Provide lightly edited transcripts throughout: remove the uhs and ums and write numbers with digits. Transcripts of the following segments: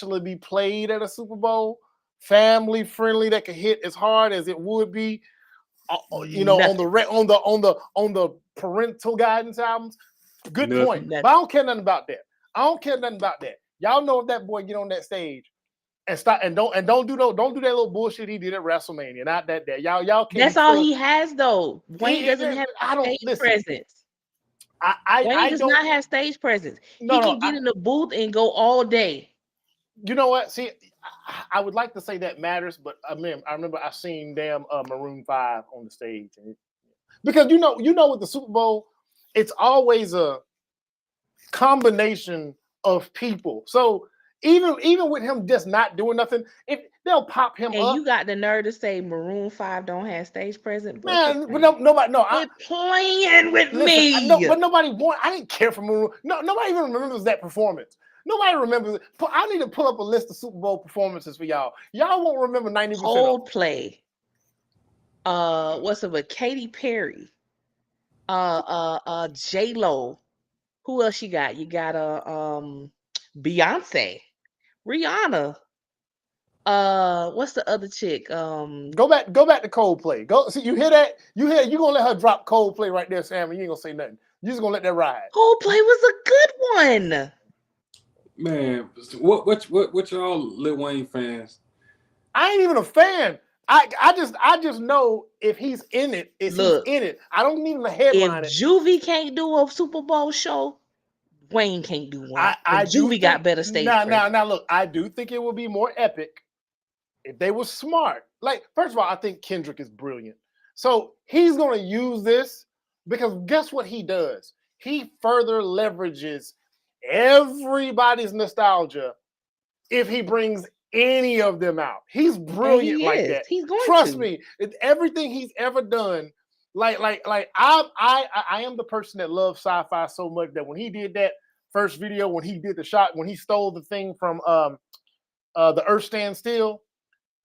actually be played at a Super Bowl, family friendly, that could hit as hard as it would be, on Nothing. the parental guidance albums. Good point. Nothing. But I Nothing. don't care nothing about that. I don't care nothing about that. Y'all know if that boy get on that stage and stop and don't do that little bullshit he did at WrestleMania. Not that. Y'all can't That's all pull. he has, though. Wayne doesn't have I don't stage listen. presence. Wayne I does don't. not have stage presence. He No. can get in the booth and go all day. You know what? See, I would like to say that matters, but I remember I seen damn Maroon 5 on the stage, because with the Super Bowl, it's always a combination of people. So even with him just not doing nothing, if they'll pop him And up, you got the nerve to say Maroon 5 don't have stage presence, boy. man. But nobody, no. Quit playing with Listen, me. but nobody want. I didn't care for Maroon. No, nobody even remembers that performance. Nobody remembers it. I need to pull up a list of Super Bowl performances for y'all. Y'all won't remember 90% of them. Coldplay. What's it with Katy Perry? J Lo. Who else you got? You got Beyonce, Rihanna. What's the other chick? Go back to Coldplay. Go see, you hear that? You gonna let her drop Coldplay right there, Sam, and you ain't gonna say nothing. You just gonna let that ride. Coldplay was a good one. Man, what y'all Lil Wayne fans? I ain't even a fan. I just know if he's in it, Look, he's in it. I don't need him to If headline it. Juvie can't do a Super Bowl show, Wayne can't do one. I And do Juvie got better stage presence. now look, I do think it would be more epic if they were smart. Like, first of all, I think Kendrick is brilliant. So he's gonna use this because guess what he does? He further leverages everybody's nostalgia if he brings any of them out. He's brilliant he like is. that. He's going Trust to. me, everything he's ever done. Like I am the person that loves sci-fi so much that when he did that first video, when he did the shot, when he stole the thing from the Earth Stand Still,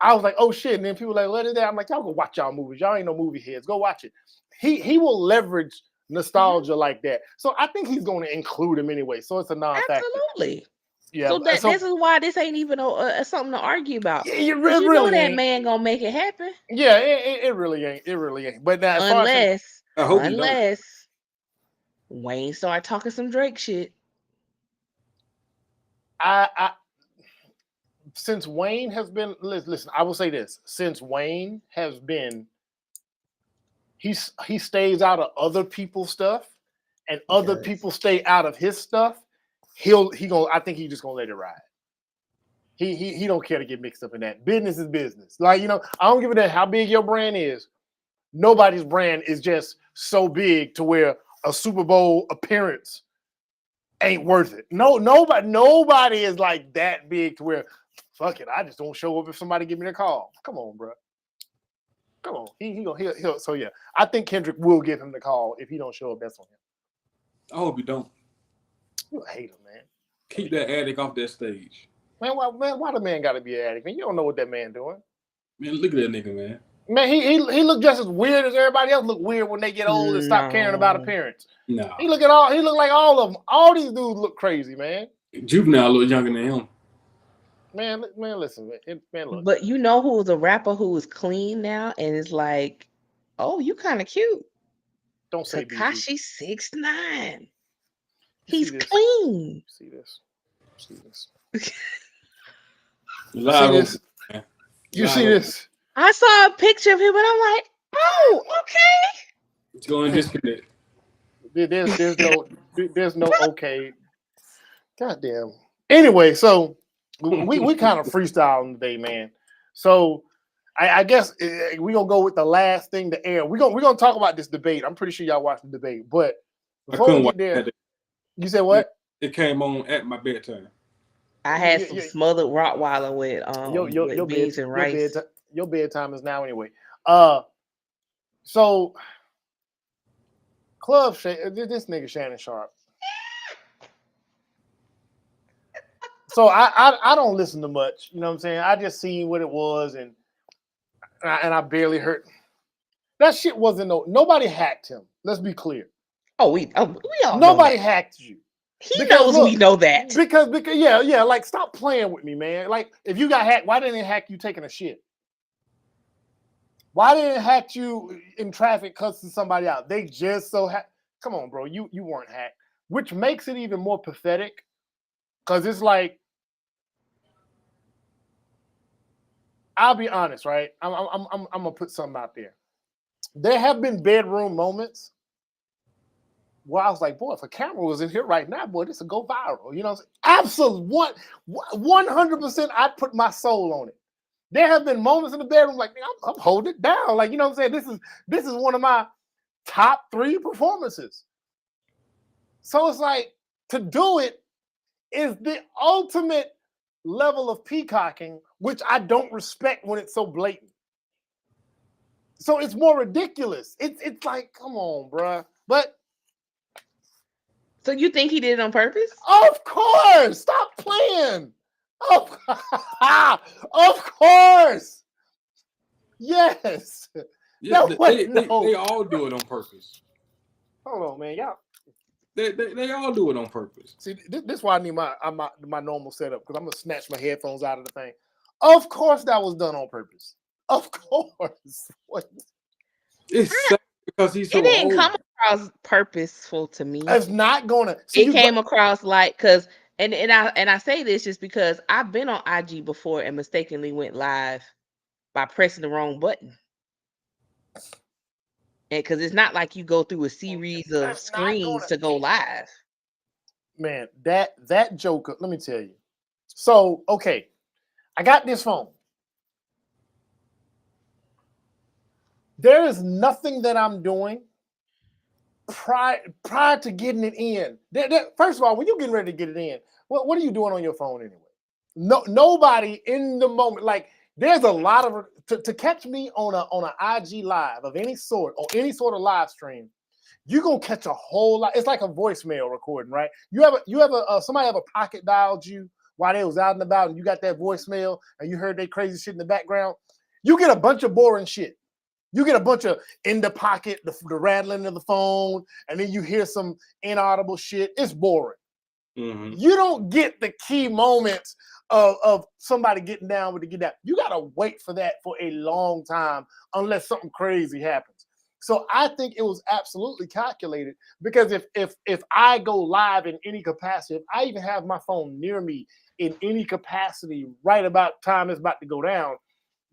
I was like, oh shit. And then people were like, what is that? I'm like, y'all go watch y'all movies. Y'all ain't no movie heads. Go watch it. He will leverage nostalgia like that. So I think he's going to include him anyway. So it's a non-factor. Absolutely. Yeah. So this is why this ain't even something to argue about. It You really know that ain't. man gonna make it happen. Yeah, it really ain't. It really ain't. But now, as far as I hope he don't. unless Wayne start talking some Drake shit. I since Wayne has been, listen, I will say this: since Wayne has been, he stays out of other people's stuff, and other people stay out of his stuff. I think he's just gonna let it ride. He don't care to get mixed up in that. Business is business. Like, I don't give a damn how big your brand is. Nobody's brand is just so big to where a Super Bowl appearance ain't worth it. Nobody is like that big to where, fuck it, I just don't show up if somebody give me a call. Come on, bro. Come on. He'll so yeah. I think Kendrick will give him the call if he don't show up. That's on him. I hope you don't. You a hater, man. Keep that addict off that stage. Man, why the man gotta be an addict? Man, you don't know what that man doing. Man, look at that nigga, man. Man, he look just as weird as everybody else look weird when they get old and stop caring about appearance. No. He look like all of them. All these dudes look crazy, man. Juvenile a little younger than him. Man, listen, man, look. But you know who's a rapper who is clean now and is like, oh, you kind of cute. Don't say Tekashi 6ix9ine. You He's see this? clean. See this? You see this? I saw a picture of him and I'm like, oh, okay. It's going to disconnect. There's no okay. Goddamn. Anyway, so we kind of freestyling today, man. So I guess we're gonna go with the last thing to air. We're gonna talk about this debate. I'm pretty sure y'all watched the debate, but before we get there, you said what? It came on at my bedtime. I had some smothered Rottweiler with beans and rice. Your bedtime is now anyway. So Club Shay, this nigga Shannon Sharp. So I don't listen to much. You know what I'm saying? I just seen what it was, and I barely heard. That shit wasn't nobody hacked him. Let's be clear. We all nobody hacked you. He knows we know that. Because yeah, like stop playing with me, man. Like if you got hacked, why didn't it hack you taking a shit? Why didn't it hack you in traffic cussing somebody out? They just so come on, bro. You weren't hacked, which makes it even more pathetic. Because it's like, I'll be honest, right? I'm gonna put something out there. There have been bedroom moments where I was like, boy, if a camera was in here right now, boy, this would go viral. You know what I'm saying? Absolutely, 100%. I'd put my soul on it. There have been moments in the bedroom like, I'm holding it down. Like, you know what I'm saying? This is one of my top 3 performances. So it's like, to do it is the ultimate level of peacocking, which I don't respect when it's so blatant. So it's more ridiculous. It's like, come on, bruh. But so you think he did it on purpose? Of course, stop playing. Of course. Yes. Yeah, No, they all do it on purpose. Hold on, man. Y'all. They all do it on purpose. See, this is why I need my normal setup, because I'm gonna snatch my headphones out of the thing. Of course, that was done on purpose. Of course. What? It's sad because he's so It didn't old. come across purposeful to me. It's not gonna. It came across like, because and I say this just because I've been on IG before and mistakenly went live by pressing the wrong button. And because it's not like you go through a series of screens to go live. Man, that Joker, let me tell you. So, okay, I got this phone. There is nothing that I'm doing prior to getting it in. First of all, when you're getting ready to get it in, what are you doing on your phone anyway? Nobody in the moment. Like, there's a lot of to catch me on an IG live of any sort, or any sort of live stream. You're gonna catch a whole lot. It's like a voicemail recording, right? You ever somebody ever pocket dialed you while they was out and about, and you got that voicemail and you heard that crazy shit in the background? You get a bunch of boring shit. You get a bunch of in the pocket, the rattling of the phone, and then you hear some inaudible shit. It's boring. Mm-hmm. You don't get the key moments of somebody getting down with the get down. You gotta wait for that for a long time unless something crazy happens. So I think it was absolutely calculated, because if I go live in any capacity, if I even have my phone near me in any capacity right about time it's about to go down,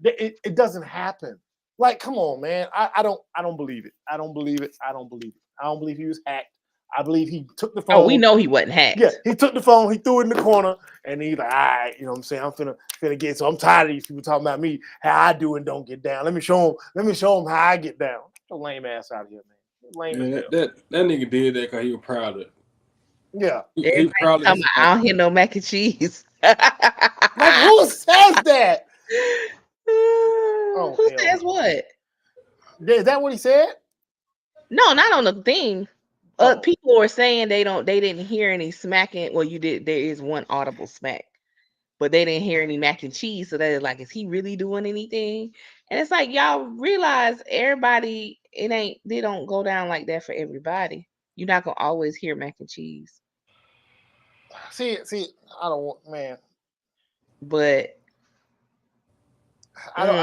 it doesn't happen. Like, come on, man. I don't believe it. I don't believe it. I don't believe it. I don't believe he was hacked. I believe he took the phone. Oh, we know he wasn't hacked. Yeah, he took the phone, he threw it in the corner, and he's like, all right, you know what I'm saying? I'm finna get, so I'm tired of these people talking about me, how I do and don't get down. Let me show them how I get down. Get your lame ass out of here, man. Lame as hell. That nigga did that because he was proud of it. Yeah. He proud of it. I don't hear no mac and cheese. Like, who says that? Who says what? Is that what he said? No, not on the thing. People were saying they didn't hear any smacking. Well, you did. There is one audible smack, but they didn't hear any mac and cheese. So they're like, is he really doing anything? And it's like, y'all realize everybody, they don't go down like that for everybody. You're not gonna always hear mac and cheese. See, I don't want, man. But I don't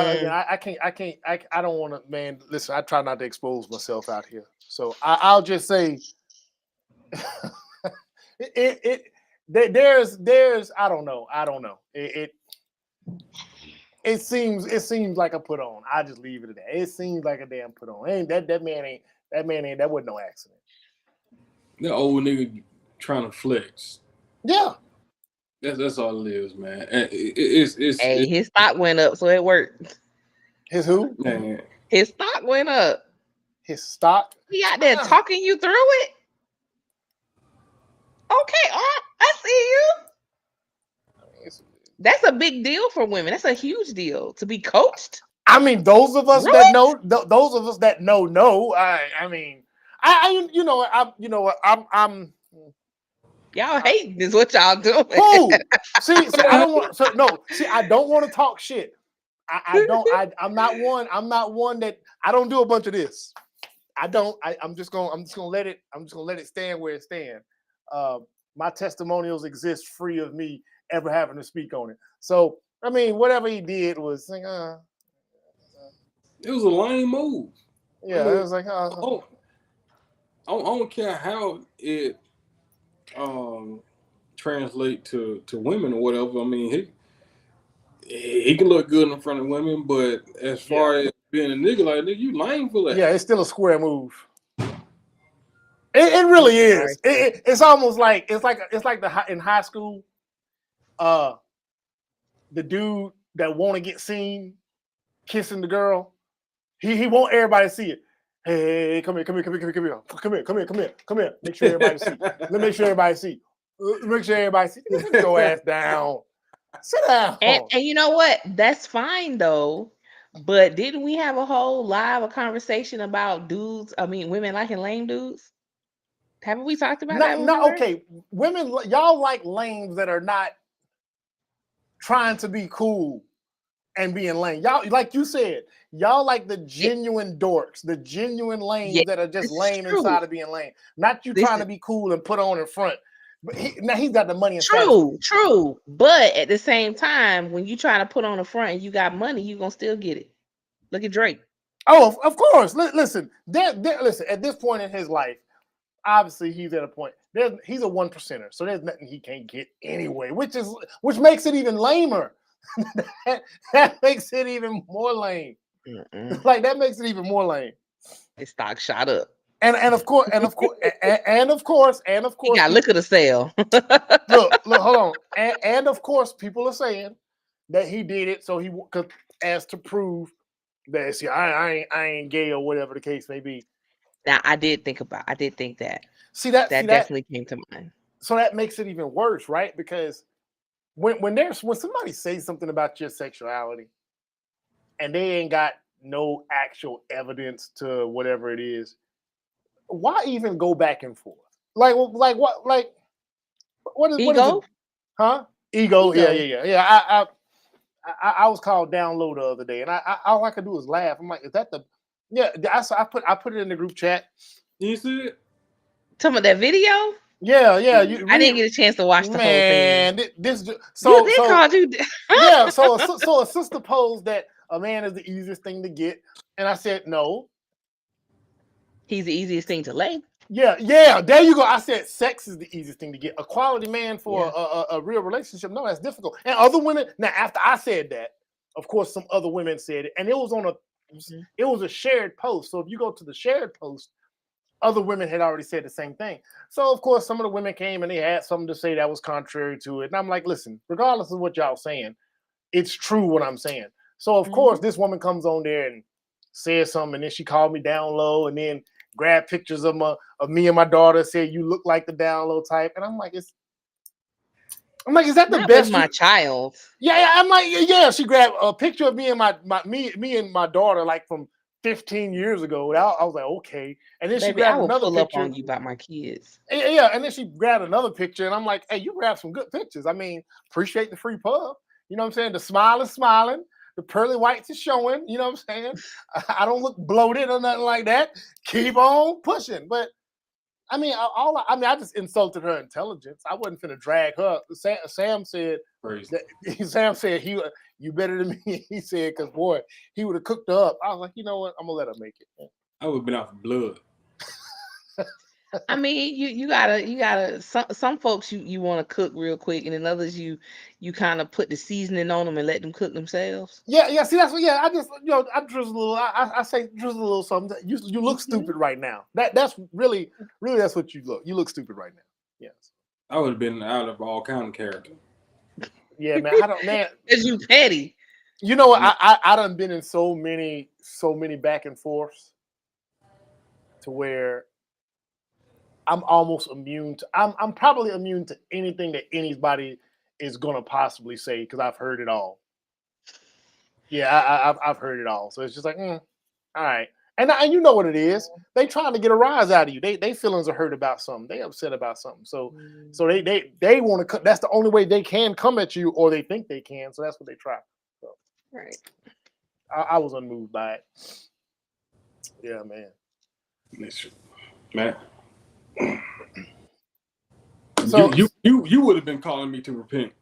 want to, man. Listen, I try not to expose myself out here, so I'll just say, there's I don't know. It seems like a put on. I just leave it at that. It seems like a damn put on. That wasn't no accident. That old nigga trying to flex. Yeah. That's all it is, man. His stock went up, so it worked. His who? Man. His stock went up. His stock? He out there talking you through it? Okay, I see you. That's a big deal for women. That's a huge deal to be coached. I mean, those of us that know, know. I'm Y'all hating is what y'all doing. Who? See, I don't want. So no, see, I don't want to talk shit. I'm not one. I'm not one that I don't do a bunch of this. I don't. I'm just gonna let it stand where it stands. my testimonials exist free of me ever having to speak on it. So I mean, whatever he did was like, It was a lame move. yeah, I mean, it was like, I don't care how it translate to women or whatever. I mean, he can look good in front of women, but as far as being a nigga, like nigga, you lame for that. yeah, it's still a square move. It really is. It's almost like it's like in high school, the dude that want to get seen kissing the girl, he want everybody to see it. Hey, come here. Make sure everybody see. Let me make sure everybody see. Make sure everybody see. Sit your ass down. Sit down. And you know what? That's fine though. But didn't we have a whole live conversation about women liking lame dudes? Haven't we talked about that before? Okay. Women, y'all like lames that are not trying to be cool and being lame. Y'all, like you said, y'all like the genuine dorks, the genuine lames that are just lame inside of being lame. Not you trying to be cool and put on in front. But now he's got the money and status. True. But at the same time, when you try to put on the front and you got money, you gonna still get it. Look at Drake. Oh, of course. Listen, listen. At this point in his life, obviously he's at a point. He's a 1%er, so there's nothing he can't get anyway, which makes it even lamer. that makes it even more lame. Like that makes it even more lame. His stock shot up. And of course, he got liquor to sell. look, hold on. And of course, people are saying that he did it so he could as to prove that see, I ain't gay or whatever the case may be. Now I did think that. See that definitely came to mind. So that makes it even worse, right? Because when somebody says something about your sexuality and they ain't got no actual evidence to whatever it is, why even go back and forth? Like what is Ego? it? Huh? Ego. Yeah. I was called down low the other day, and I all I could do was laugh. I'm like, is that the? Yeah, I put it in the group chat. You see it? Talking about that video? Yeah. I didn't get a chance to watch the whole thing. Called you. Yeah, so a sister posed that a man is the easiest thing to get, and I said no. He's the easiest thing to lay. Yeah. There you go. I said sex is the easiest thing to get. A quality man for a real relationship, no, that's difficult. And other women, now after I said that, of course, some other women said it, and it was it was a shared post. So if you go to the shared post, other women had already said the same thing. So of course, some of the women came and they had something to say that was contrary to it. And I'm like, listen, regardless of what y'all saying, it's true what I'm saying. So of course, this woman comes on there and says something, and then she called me down low, and then grabbed pictures of me and my daughter, said you look like the down low type, and I'm like, is that the best? With my child. Yeah. I'm like, yeah. She grabbed a picture of me and me and my daughter, like from 15 years ago. I was like, okay. And then she grabbed another pull picture up on you about my kids. Yeah, and then she grabbed another picture, and I'm like, hey, you grabbed some good pictures. I mean, appreciate the free pub. You know what I'm saying? The smile is smiling. The pearly whites is showing. You know what I'm saying? I don't look bloated or nothing like that. Keep on pushing. But I mean, I just insulted her intelligence. I wasn't finna drag her. Sam said, Sam said you better than me. He said, because boy, he would have cooked her up. I was like, you know what? I'm gonna let her make it. I would have been off blood. I mean, you gotta some folks you want to cook real quick, and then others you kind of put the seasoning on them and let them cook themselves. Yeah. See, that's what. Yeah, I just I drizzle a little. I say drizzle a little something. You look stupid right now. That's really that's what you look. You look stupid right now. Yes. I would have been out of all kind of character. Yeah, man. I don't, man. Cause you petty. You know what? I done been in so many back and forths to where I'm almost immune to. I'm probably immune to anything that anybody is gonna possibly say because I've heard it all. Yeah, I've heard it all. So it's just like, all right. And you know what it is. They trying to get a rise out of you. They feelings are hurt about something. They upset about something. So they want to. That's the only way they can come at you, or they think they can. So that's what they try. So, right. I was unmoved by it. Yeah, man. Matt. So you would have been calling me to repent.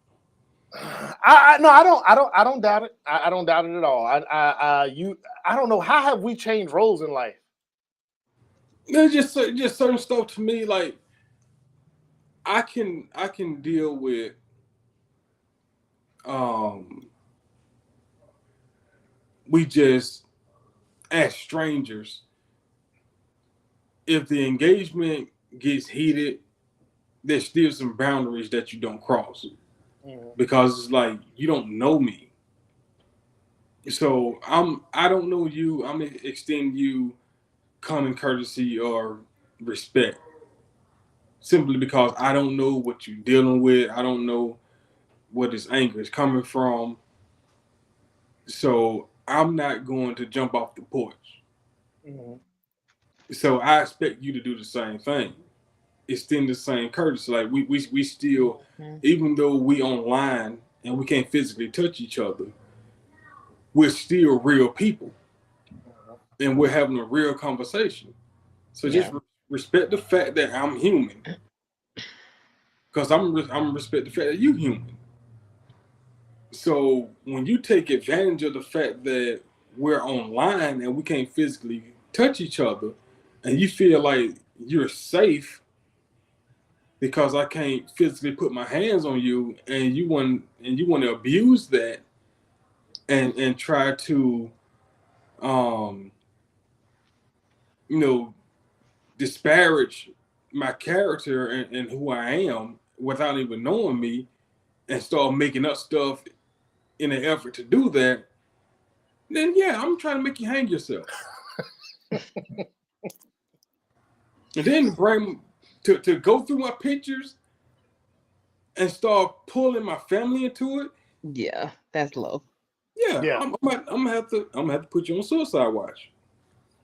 I don't doubt it. I don't doubt it at all. I don't know, how have we changed roles in life? There's just certain stuff to me, like I can deal with we just as strangers, if the engagement gets heated, there's still some boundaries that you don't cross, because it's like you don't know me. So I don't know you. I'm gonna extend you common courtesy or respect, simply because I don't know what you're dealing with. I don't know where this anger is coming from. So I'm not going to jump off the porch. So I expect you to do the same thing. Extend the same courtesy. Like we still, even though we online and we can't physically touch each other, we're still real people, and we're having a real conversation. So just respect the fact that I'm human, because I'm respect the fact that you're human. So when you take advantage of the fact that we're online and we can't physically touch each other, and you feel like you're safe because I can't physically put my hands on you, and you want to abuse that and try to you know, disparage my character and who I am without even knowing me, and start making up stuff in an effort to do that, then yeah, I'm trying to make you hang yourself. And then bring to go through my pictures and start pulling my family into it. Yeah, that's low. Yeah. I'm gonna have to put you on suicide watch.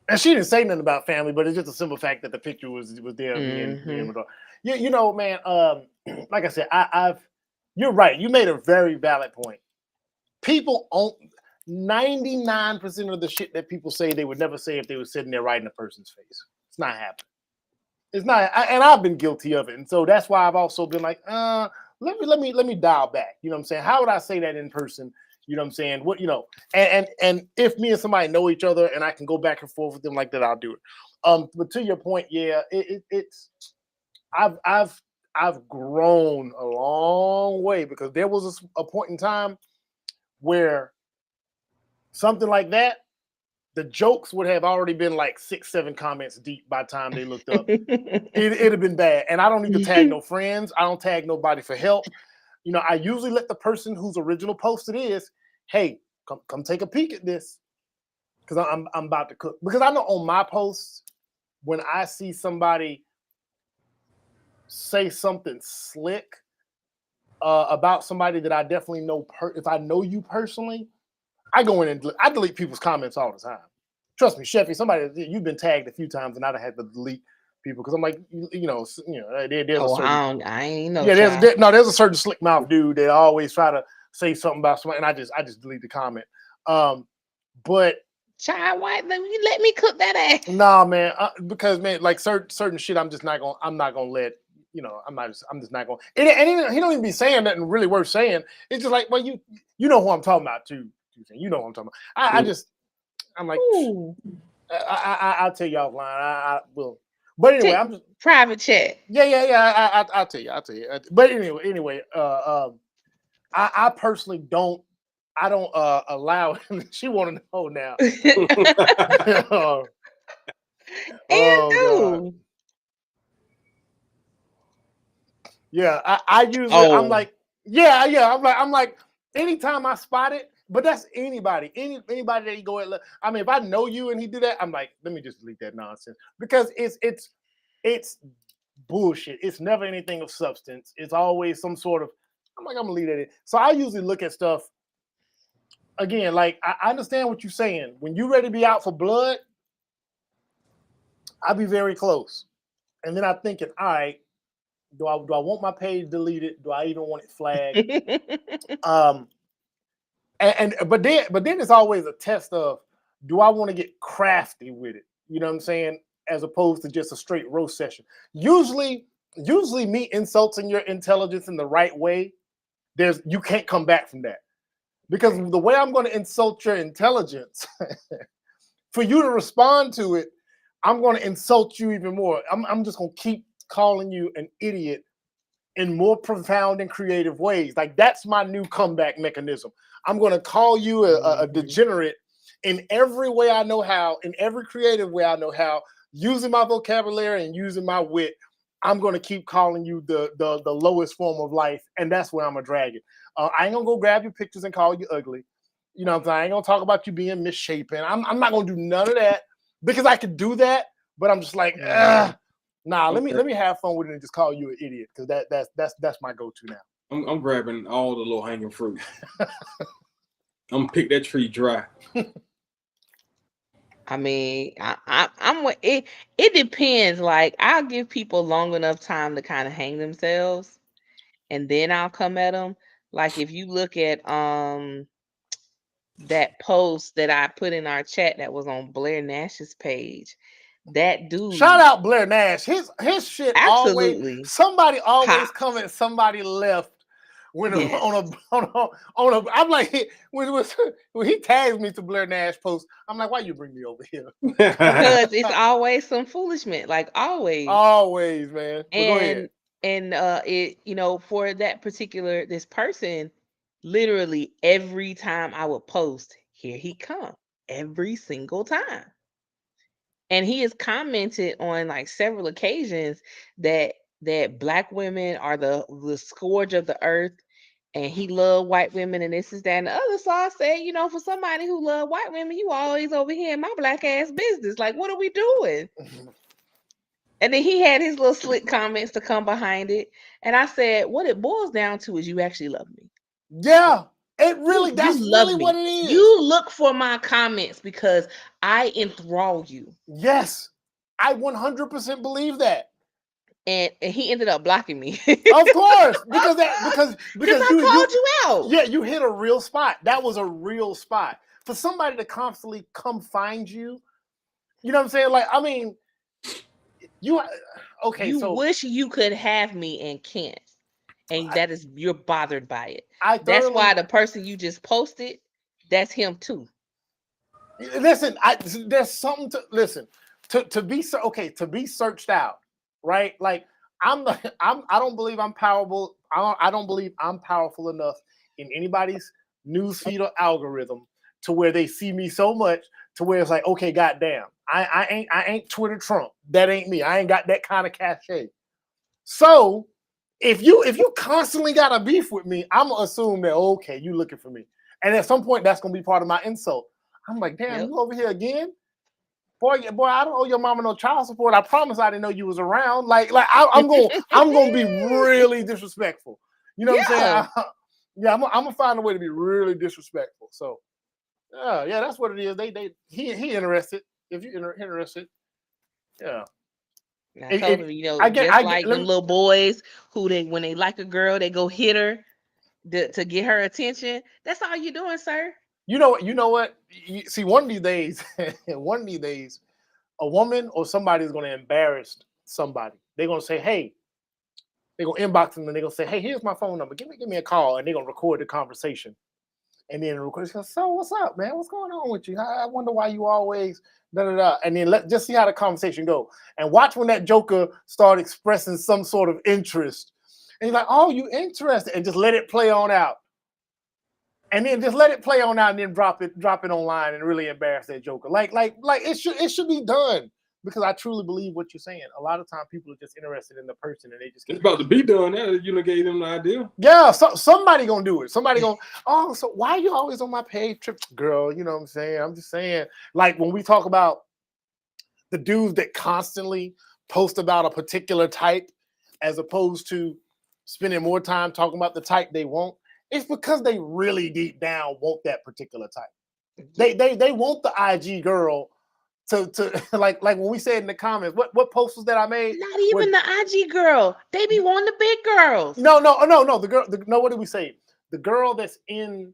And she didn't say nothing about family, but it's just a simple fact that the picture was there. You know, man. Like I said, you're right. You made a very valid point. People own 99% of the shit that people say they would never say if they were sitting there right in a person's face. It's not happening. It's not, and I've been guilty of it, and so that's why I've also been like, let me dial back. You know what I'm saying? How would I say that in person? You know what I'm saying? What, you know, and if me and somebody know each other and I can go back and forth with them like that, I'll do it. But to your point, yeah, it's I've grown a long way, because there was a point in time where something like that, the jokes would have already been like 6-7 comments deep by the time they looked up. It'd have been bad. And I don't need to tag no friends. I don't tag nobody for help. You know, I usually let the person whose original post it is, hey, come take a peek at this, because I'm about to cook. Because I know on my posts, when I see somebody say something slick about somebody that I definitely know, if I know you personally, I go in and I delete people's comments all the time. Trust me, Sheffy, you've been tagged a few times, and I'd have had to delete people, because I'm like, there's a certain, I ain't know. Yeah, there's a certain slick mouth dude that always try to say something about somebody, and I just delete the comment. But child, why you let me cook that ass? Nah, man, because man, like certain shit, I'm not gonna let. I'm just not going. And he don't even be saying nothing really worth saying. It's just like, well, you know who I'm talking about too. You know who I'm talking about. I'm like, I'll tell you offline. I will. But anyway, I'm just private chat. Yeah. I'll tell you. But anyway, I personally don't. I don't allow him. She want to know now. God. Yeah, I usually I'm like, I'm like, anytime I spot it, but that's anybody that you go at. I mean, if I know you and he do that, I'm like, let me just delete that nonsense, because it's bullshit. It's never anything of substance. It's always some sort of, I'm gonna leave that in. So I usually look at stuff again, like I understand what you're saying. When you're ready to be out for blood, I'll be very close. And then I'm thinking, all right, do I want my page deleted? Do I even want it flagged? But then it's always a test of, do I want to get crafty with it? You know what I'm saying? As opposed to just a straight roast session. Usually usually me insulting your intelligence in the right way, you can't come back from that. Because the way I'm going to insult your intelligence, for you to respond to it, I'm going to insult you even more. I'm just going to keep calling you an idiot in more profound and creative ways. Like, that's my new comeback mechanism. I'm going to call you a degenerate in every way I know how, in every creative way I know how, using my vocabulary and using my wit. I'm going to keep calling you the lowest form of life, and that's where I'm going to drag it. I ain't going to go grab your pictures and call you ugly. You know what I'm saying? I ain't going to talk about you being misshapen. I'm not going to do none of that, because I could do that, but I'm just like, nah, let me have fun with it and just call you an idiot, because that's my go-to now. I'm grabbing all the low hanging fruit. I'm gonna pick that tree dry. I mean, I'm it. It depends. Like, I'll give people long enough time to kind of hang themselves, and then I'll come at them. Like, if you look at that post that I put in our chat that was on Blair Nash's page, that dude. Shout out Blair Nash. His shit absolutely. Always, somebody always comment somebody left when on a I'm like, when he tags me to Blair Nash post, I'm like, why you bring me over here? Because it's always some foolishness, like always. Always, man. And go ahead. And it, you know, for that particular this person, literally every time I would post, here he come, every single time. And he has commented on like several occasions that Black women are the scourge of the earth, and he loved white women, and this is that and the other. So I said, you know, for somebody who loved white women, you always over here in my Black ass business. Like, what are we doing? And then he had his little slick comments to come behind it. And I said, what it boils down to is you actually love me. Yeah. It really, that's really what it is. You look for my comments because I enthrall you. Yes. I 100% believe that. And he ended up blocking me. Of course, because I called you out. Yeah, you hit a real spot. That was a real spot. For somebody to constantly come find you, you know what I'm saying? Like, I mean, you wish you could have me and can't. And that is, you're bothered by it. That's why the person you just posted, that's him too. Listen, there's something to listen to be searched out, right? Like, I don't believe I'm powerful. I don't believe I'm powerful enough in anybody's newsfeed or algorithm to where they see me so much to where it's like, okay, goddamn, I ain't Twitter Trump. That ain't me. I ain't got that kind of cachet. So if you constantly got a beef with me, I'm gonna assume that, okay, you looking for me, and at some point that's gonna be part of my insult. I'm like, damn, you over here again? Boy, I don't owe your mama no child support. I promise I didn't know you was around. Like I'm gonna be really disrespectful. You know what I'm saying? I'm gonna find a way to be really disrespectful. So yeah, that's what it is. He interested. If you're interested, yeah. I told him, you know, like them little boys who when they like a girl, they go hit her to get her attention. That's all you're doing, sir. You know what? See, one of these days, a woman or somebody is going to embarrass somebody. They're going to say, hey, they're going to inbox them and they're going to say, hey, here's my phone number. Give me a call. And they're going to record the conversation. And then record, so what's up, man? What's going on with you? I wonder why you always da-da-da. And then just see how the conversation go. And watch when that joker start expressing some sort of interest. And you're like, oh, you interested? And just let it play on out. And then just let it play on out and then drop it online and really embarrass that joker. Like it should be done, because I truly believe what you're saying. A lot of times people are just interested in the person and they just it's about to be done now. You gave them the idea. Yeah, somebody gonna do it. Somebody gonna, oh, so why are you always on my page? Trip girl, you know what I'm saying? I'm just saying, like when we talk about the dudes that constantly post about a particular type as opposed to spending more time talking about the type they want. It's because they really deep down want that particular type. They want the IG girl to like when we said in the comments, what post was that I made? Not even the IG girl. They be wanting the big girls. No. The girl. No, what did we say? The girl that's in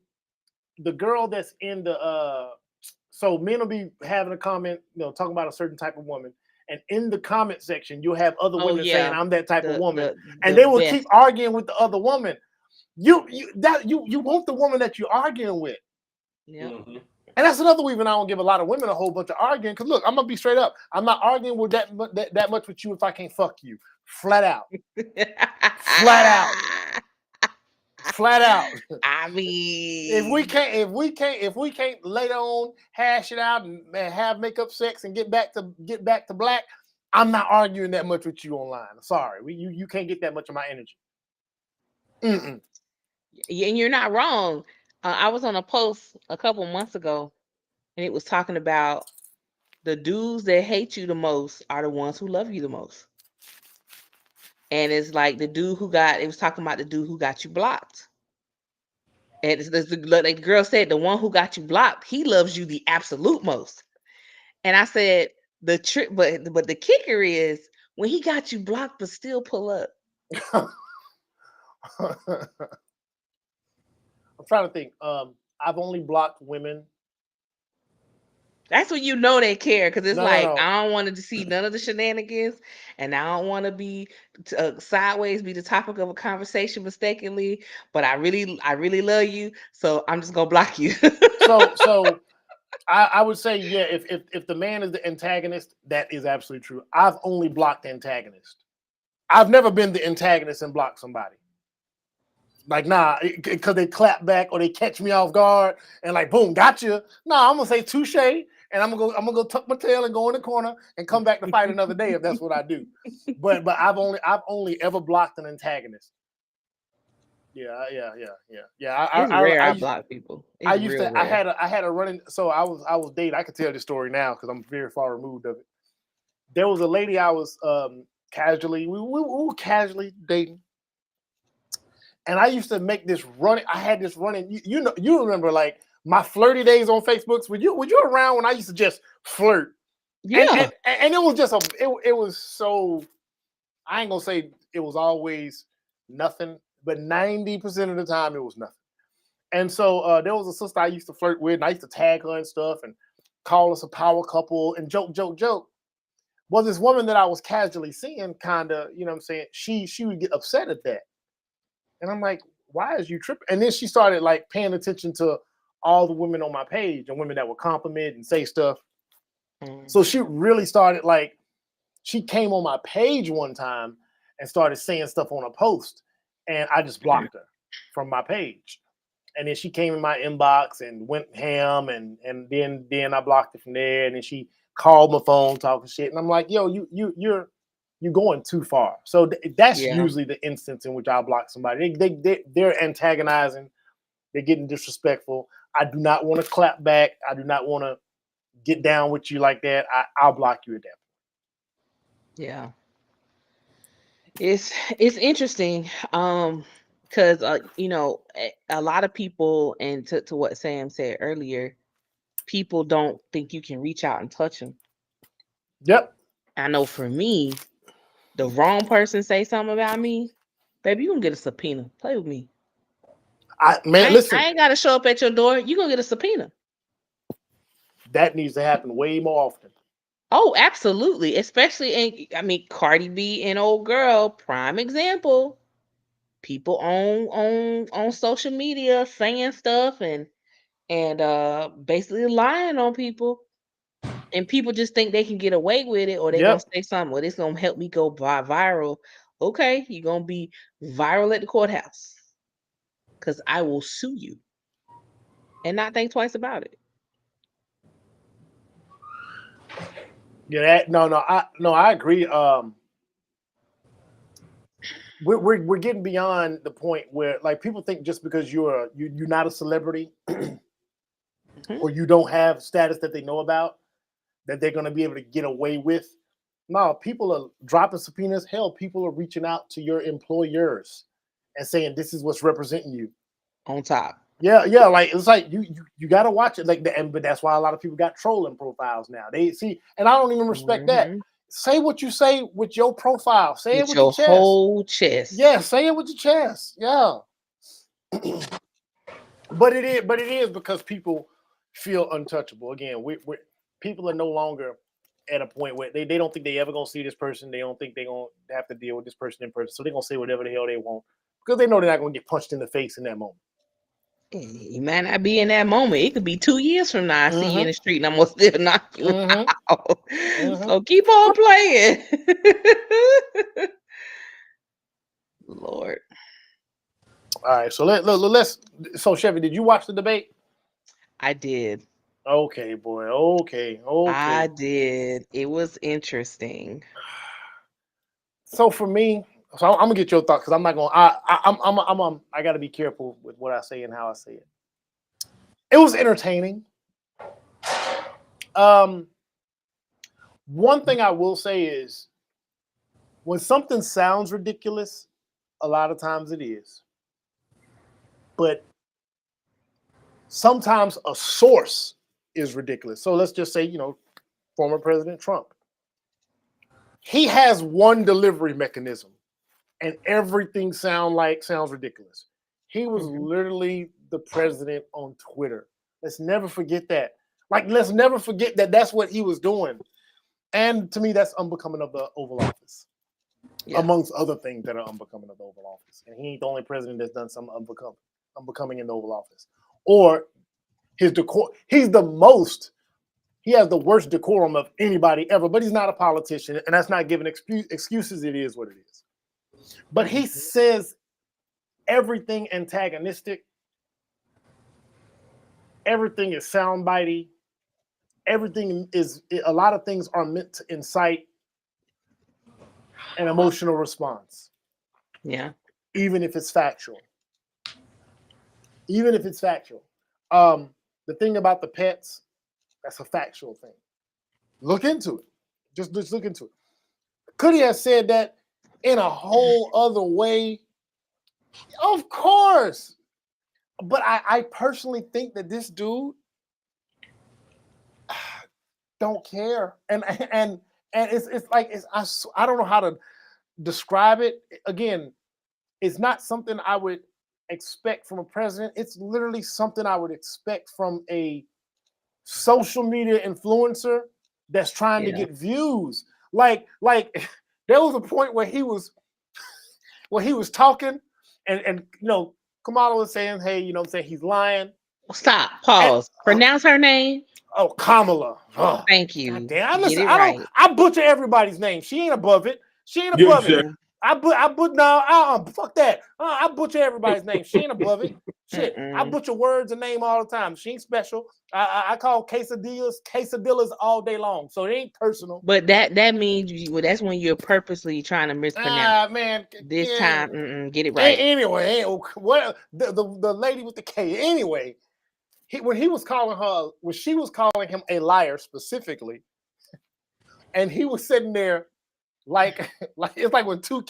the. So men will be having a comment, talking about a certain type of woman, and in the comment section, you'll have other Oh, women yeah. saying, "I'm that type of woman," and the they will best. keep arguing with the other woman. You want the woman that you're arguing with. Yeah. Mhm. And that's another reason I don't give a lot of women a whole bunch of arguing. Because look, I'm gonna be straight up. I'm not arguing with that much with you if I can't fuck you. Flat out. Flat out. Flat out. I If we mean, can't later on hash it out and have makeup sex and get back to black, I'm not arguing that much with you online. Sorry, you can't get that much of my energy. Mm-mm. and you're not wrong. I was on a post a couple months ago, and it was talking about the dudes that hate you the most are the ones who love you the most. And it's like it was talking about the dude who got you blocked. And like the girl said, the one who got you blocked, he loves you the absolute most. And I said, the trick, but the kicker is when he got you blocked, but still pull up. I'm trying to think. I've only blocked women. That's when you know they care, because it's No. I don't want to see none of the shenanigans, and I don't want to be sideways, be the topic of a conversation mistakenly. But I really love you, so I'm just gonna block you. So I would say, yeah, if the man is the antagonist, that is absolutely true. I've only blocked antagonist. I've never been the antagonist and blocked somebody. Like, nah, because they clap back or they catch me off guard and like, boom, gotcha. Nah, I'm gonna say touche, and I'm gonna go tuck my tail and go in the corner and come back to fight another day if that's what I do. But I've only ever blocked an antagonist. Yeah. It's rare I I block people. I It's used real to rare. I had a running, so I was dating. I could tell this story now because I'm very far removed of it. There was a lady I was casually we were casually dating, and I used to make this running. I had this running. You remember like my flirty days on Facebooks? Were you around when I used to just flirt? Yeah. And it was just it was so, I ain't gonna say it was always nothing, but 90% of the time it was nothing. And so there was a sister I used to flirt with, and I used to tag her and stuff and call us a power couple and joke. Well, this woman that I was casually seeing, kind of, you know what I'm saying, she would get upset at that. And I'm like, why is you tripping? And then she started like paying attention to all the women on my page and women that would compliment and say stuff. So she really started like, she came on my page one time and started saying stuff on a post, and I just blocked her from my page. And then she came in my inbox and went ham, and then I blocked it from there. And then she called my phone talking shit, and I'm like, yo, you're going too far. So that's Yeah. usually the instance in which I block somebody. They're antagonizing, they're getting disrespectful. I do not want to clap back. I do not want to get down with you like that. I'll block you at that point. Yeah. It's interesting, because a lot of people, and to what Sam said earlier, people don't think you can reach out and touch them. Yep. I know for me, the wrong person say something about me, baby, you gonna get a subpoena. Play with me. Listen, I ain't gotta show up at your door. You gonna get a subpoena. that needs to happen way more often. Oh, absolutely. Especially Cardi B and old girl, prime example. People on social media saying stuff and basically lying on people, and people just think they can get away with it, or they gonna Yep. say something, well, it's gonna help me go viral. Okay, you're gonna be viral at the courthouse, because I will sue you and not think twice about it. Yeah. I agree. We're getting beyond the point where like people think just because you're not a celebrity or you don't have status that they know about, that they're going to be able to get away with. No, people are dropping subpoenas. Hell, people are reaching out to your employers and saying this is what's representing you. On top. Yeah, like it's like you got to watch it like that, but that's why a lot of people got trolling profiles now. They see, and I don't even respect that. Say what you say with your profile. Say it with your chest. Whole chest. Yeah, say it with your chest. Yeah. But it is because people feel untouchable. Again, we people are no longer at a point where they don't think they ever gonna see this person. They don't think they're gonna have to deal with this person in person. So they're gonna say whatever the hell they want because they know they're not gonna get punched in the face in that moment. You might not be in that moment. It could be 2 years from now. I see you in Mhm. the street and I'm gonna still knock you Mhm. out. Mhm. So keep on playing. Lord. All right, so let's. So Chevy, did you watch the debate? I did. Okay, boy. Okay. I did. It was interesting. So for me, I'm gonna get your thoughts because I'm not gonna. I got to be careful with what I say and how I say it. It was entertaining. One thing I will say is when something sounds ridiculous, a lot of times it is. But sometimes a source is ridiculous. So let's just say, former President Trump. He has one delivery mechanism and everything sounds ridiculous. He was literally the president on Twitter. Let's never forget that. Let's never forget that that's what he was doing. And to me, that's unbecoming of the Oval Office, amongst other things that are unbecoming of the Oval Office. And he ain't the only president that's done something unbecoming in the Oval Office. Or his decor. He has the worst decorum of anybody ever, but he's not a politician, and that's not giving excuses. It is what it is. But he says everything antagonistic. Everything is soundbitey. A lot of things are meant to incite an emotional response. Yeah. Even if it's factual. The thing about the pets, that's a factual thing. Look into it. Just look into it. Could he have said that in a whole other way? Of course. But I personally think that this dude don't care. And it's like I don't know how to describe it. Again, it's not something I would expect from a president. It's literally something I would expect from a social media influencer that's trying to get views. Like there was a point where he was talking and Kamala was saying, hey, I'm saying he's lying. Stop. Pause. Pronounce her name. Oh, Kamala. Oh, thank you. God damn, I butcher everybody's name. She ain't above it. Fuck that. I butcher everybody's name. She ain't above it. Shit, I butcher words and name all the time. She ain't special. I call quesadillas all day long, so it ain't personal. But that means that's when you're purposely trying to mispronounce. Man, this time, get it right. Anyway, what the lady with the K? Anyway, when she was calling him a liar specifically, and he was sitting there like it's like when two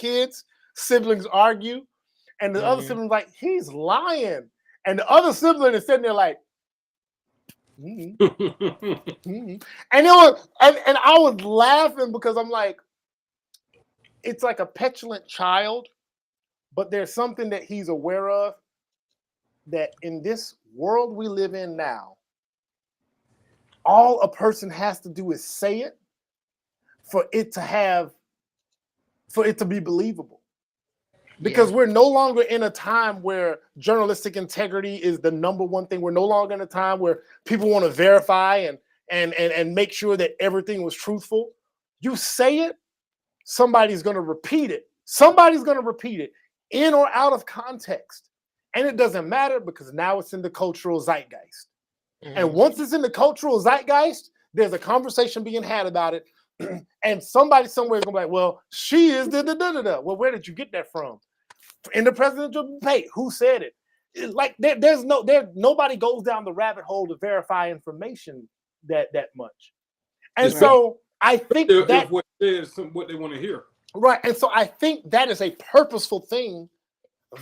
siblings argue, and the other sibling's like, he's lying, and the other sibling is sitting there like, and I was laughing because I'm like, it's like a petulant child, but there's something that he's aware of that in this world we live in now, all a person has to do is say it for it to be believable. Because we're no longer in a time where journalistic integrity is the number one thing. We're no longer in a time where people want to verify and make sure that everything was truthful. You say it, somebody's going to repeat it. Somebody's going to repeat it in or out of context. And it doesn't matter because now it's in the cultural zeitgeist. And once it's in the cultural zeitgeist, there's a conversation being had about it. And somebody somewhere is going to be like, well, she is da-da-da-da-da. Well, where did you get that from? In the presidential debate, who said it? Like nobody goes down the rabbit hole to verify information that much. And so I think that what they want to hear. Right. And so I think that is a purposeful thing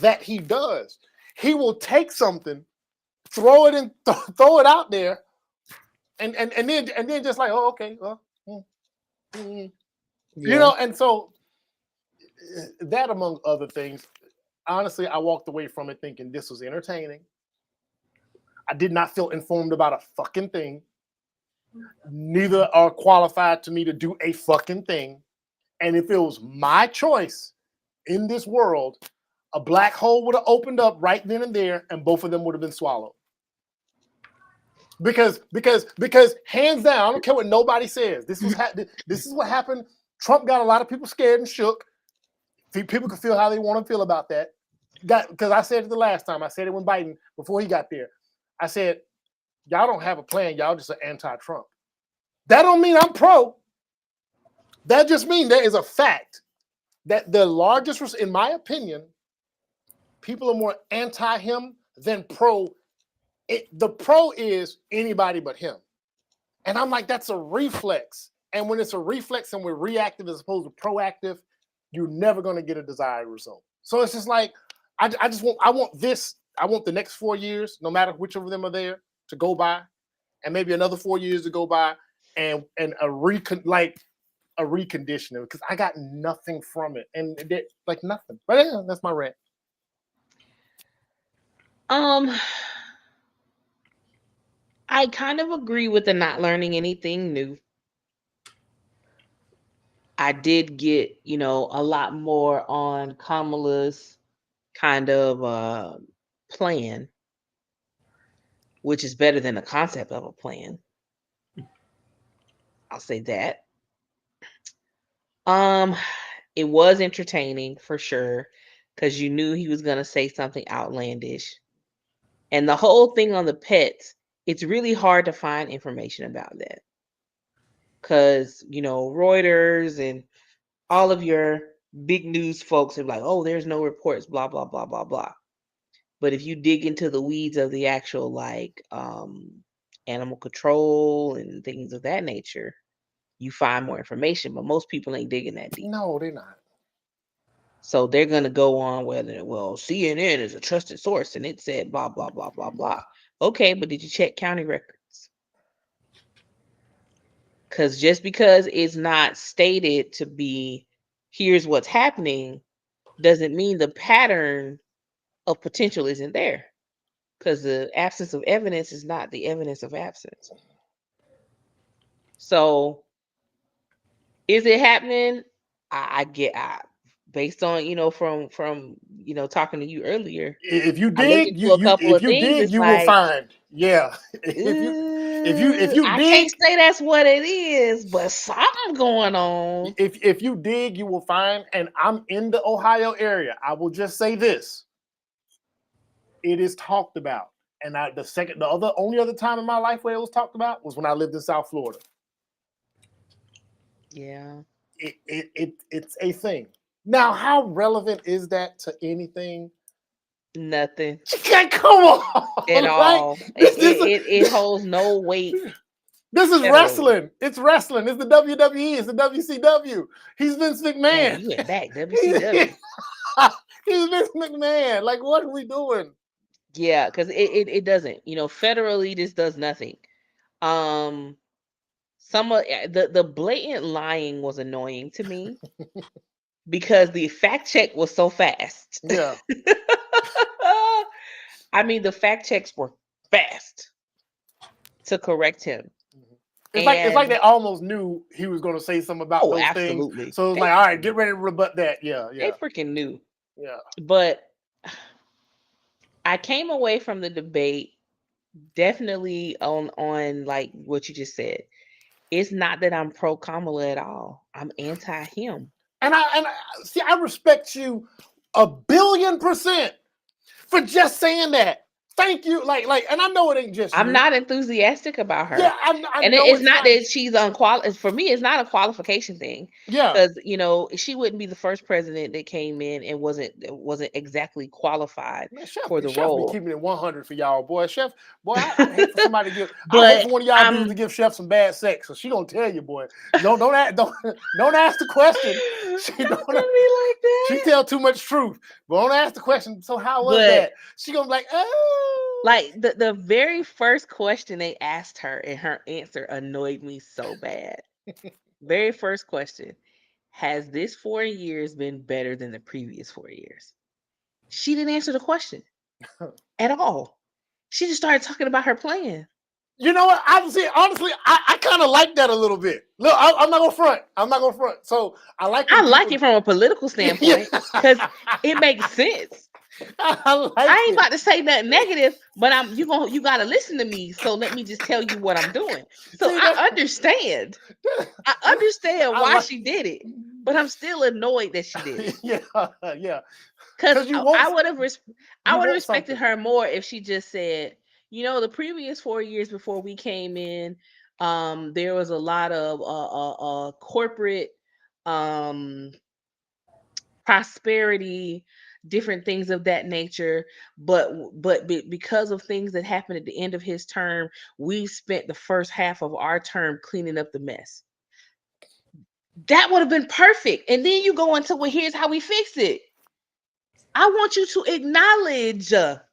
that he does. He will take something, throw it out there, and then just like, oh, okay, well, and so that among other things, honestly, I walked away from it thinking this was entertaining. I did not feel informed about a fucking thing. Neither are qualified to me to do a fucking thing. And if it was my choice in this world, a black hole would have opened up right then and there, and both of them would have been swallowed. Because hands down, I don't care what nobody says. This is what happened. Trump got a lot of people scared and shook. People can feel how they want to feel about that. Because I said it the last time. I said it when Biden, before he got there. I said, y'all don't have a plan. Y'all just are anti-Trump. That don't mean I'm pro. That just means there is a fact that the largest, in my opinion, people are more anti-him than pro. The pro is anybody but him. And I'm like, that's a reflex. And when it's a reflex and we're reactive as opposed to proactive, you're never going to get a desired result. So it's just like, I want the next 4 years, no matter which of them are there, to go by, and maybe another 4 years to go by, and a reconditioning, because I got nothing from it, and like nothing. But yeah, that's my rant. I kind of agree with the not learning anything new. I did get, a lot more on Kamala's kind of plan, which is better than the concept of a plan. I'll say that. It was entertaining for sure, because you knew he was going to say something outlandish. And the whole thing on the pets, it's really hard to find information about that. Because, Reuters and all of your big news folks are like, oh, there's no reports, blah, blah, blah, blah, blah. But if you dig into the weeds of the actual, like, animal control and things of that nature, you find more information. But most people ain't digging that deep. No, they're not. So they're going to go on CNN is a trusted source and it said blah, blah, blah, blah, blah. Okay, but did you check county records? Because just because it's not stated to be, here's what's happening, doesn't mean the pattern of potential isn't there. Because the absence of evidence is not the evidence of absence. So is it happening? I get based on from talking to you earlier. If you I look dig, into a couple of things. It's you like, will find. Yeah. If you I dig, can't say that's what it is, but something going on. If you dig, you will find. And I'm in the Ohio area. I will just say this: it is talked about. And only other time in my life where it was talked about was when I lived in South Florida. Yeah. It's a thing. Now, how relevant is that to anything? Nothing Come on. at all. It holds no weight. This is wrestling. It's wrestling. It's the WWE. It's the WCW. He's Vince McMahon. Man, you went back, WCW. He's Vince McMahon. Like, what are we doing? Yeah, because it doesn't. Federally, this does nothing. Some of the blatant lying was annoying to me because the fact check was so fast. Yeah. I mean, the fact checks were fast to correct him. It's like they almost knew he was going to say something about those absolutely. things. So it was like, all right, get ready to rebut that. Yeah. They freaking knew. Yeah. But I came away from the debate definitely on like what you just said. It's not that I'm pro Kamala at all. I'm anti him. And I see, I respect you 1,000,000,000% for just saying that. Thank you. Like, and I know it ain't just I'm you. not enthusiastic about her. Yeah, I and know it's not that she's unqualified. For me, it's not a qualification thing. Yeah, because she wouldn't be the first president that came in and wasn't exactly qualified for the role. Chef be keeping it 100 for y'all, boy. Chef, boy, I hate for somebody to give. I hate for one of y'all dudes to give Chef some bad sex. So she gonna tell you, boy. Don't ask the question. She don't be like that. She tell too much truth. But don't ask the question. So how was that? She gonna be like, oh. Like the very first question they asked her, and her answer annoyed me so bad. Very first question: has this 4 years been better than the previous 4 years? She didn't answer the question at all. She just started talking about her plan. You know what? Honestly, I kind of like that a little bit. Look, I'm not gonna front. I'm not gonna front. So I like. I like it from a political standpoint because it makes sense. I like I ain't it. about to say nothing negative, but you gotta listen to me. So let me just tell you what I'm doing. So See, I understand. I understand I why like- she did it, but I'm still annoyed that she did it. yeah. Because you want- I would have want respected something. her more if she just said, you know, the previous 4 years before we came in, there was a lot of corporate prosperity, different things of that nature. But because of things that happened at the end of his term, we spent the first half of our term cleaning up the mess. That would have been perfect. And then you go into, well, here's how we fix it. I want you to acknowledge that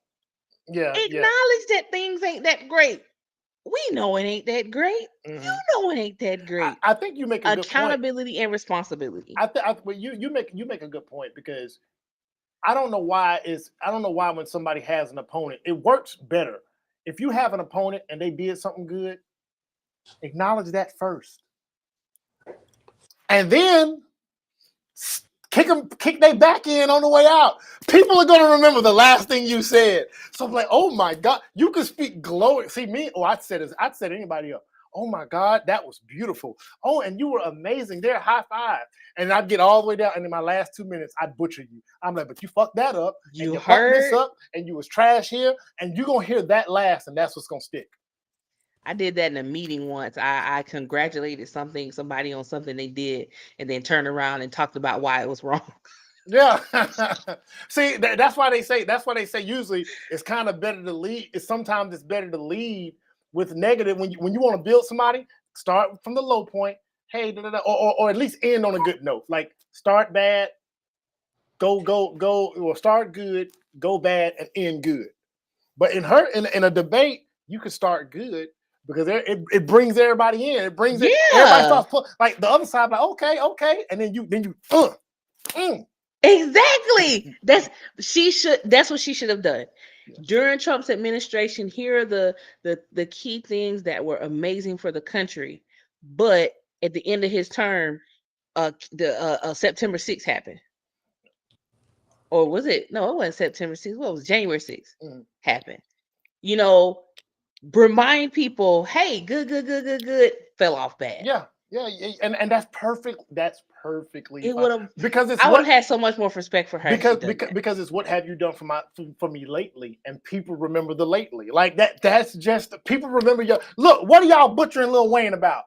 things ain't that great. We know it ain't that great. Mhm. You know it ain't that great. I think you make a good point. Accountability and responsibility. Well, you make a good point, because I don't know why when somebody has an opponent, it works better. If you have an opponent and they did something good, acknowledge that first. And then kick their back in on the way out. People are going to remember the last thing you said. So I'm like, oh my God, you can speak glowing. See me? Oh, I'd set anybody up. Oh my God, that was beautiful. Oh, and you were amazing. There, high five. And I'd get all the way down, and in my last 2 minutes, I'd butcher you. I'm like, but you fucked that up, and you fucked this up, and you was trash here, and you're gonna hear that last, and that's what's gonna stick. I did that in a meeting once. I congratulated somebody on something they did, and then turned around and talked about why it was wrong. Yeah. See, that's why they say usually it's kind of better to lead. Sometimes it's better to lead with negative when you want to build somebody. Start from the low point. Hey, or at least end on a good note. Like start bad, go, or start good, go bad, and end good. But in a debate, you can start good, because it brings everybody in. It brings everybody starts like the other side, like okay, and then you Exactly. That's what she should have done. During Trump's administration, here are the key things that were amazing for the country. But at the end of his term, September 6th happened. Or was it? No, it wasn't September 6th. What was January 6th happened? You know, remind people, hey, good, fell off bad. Yeah, and that's perfect. That's perfectly It fine. would have, because it's I would have had so much more respect for her. Because it's what have you done for me lately, and people remember the lately. Like that's just people remember look. What are y'all butchering Lil Wayne about?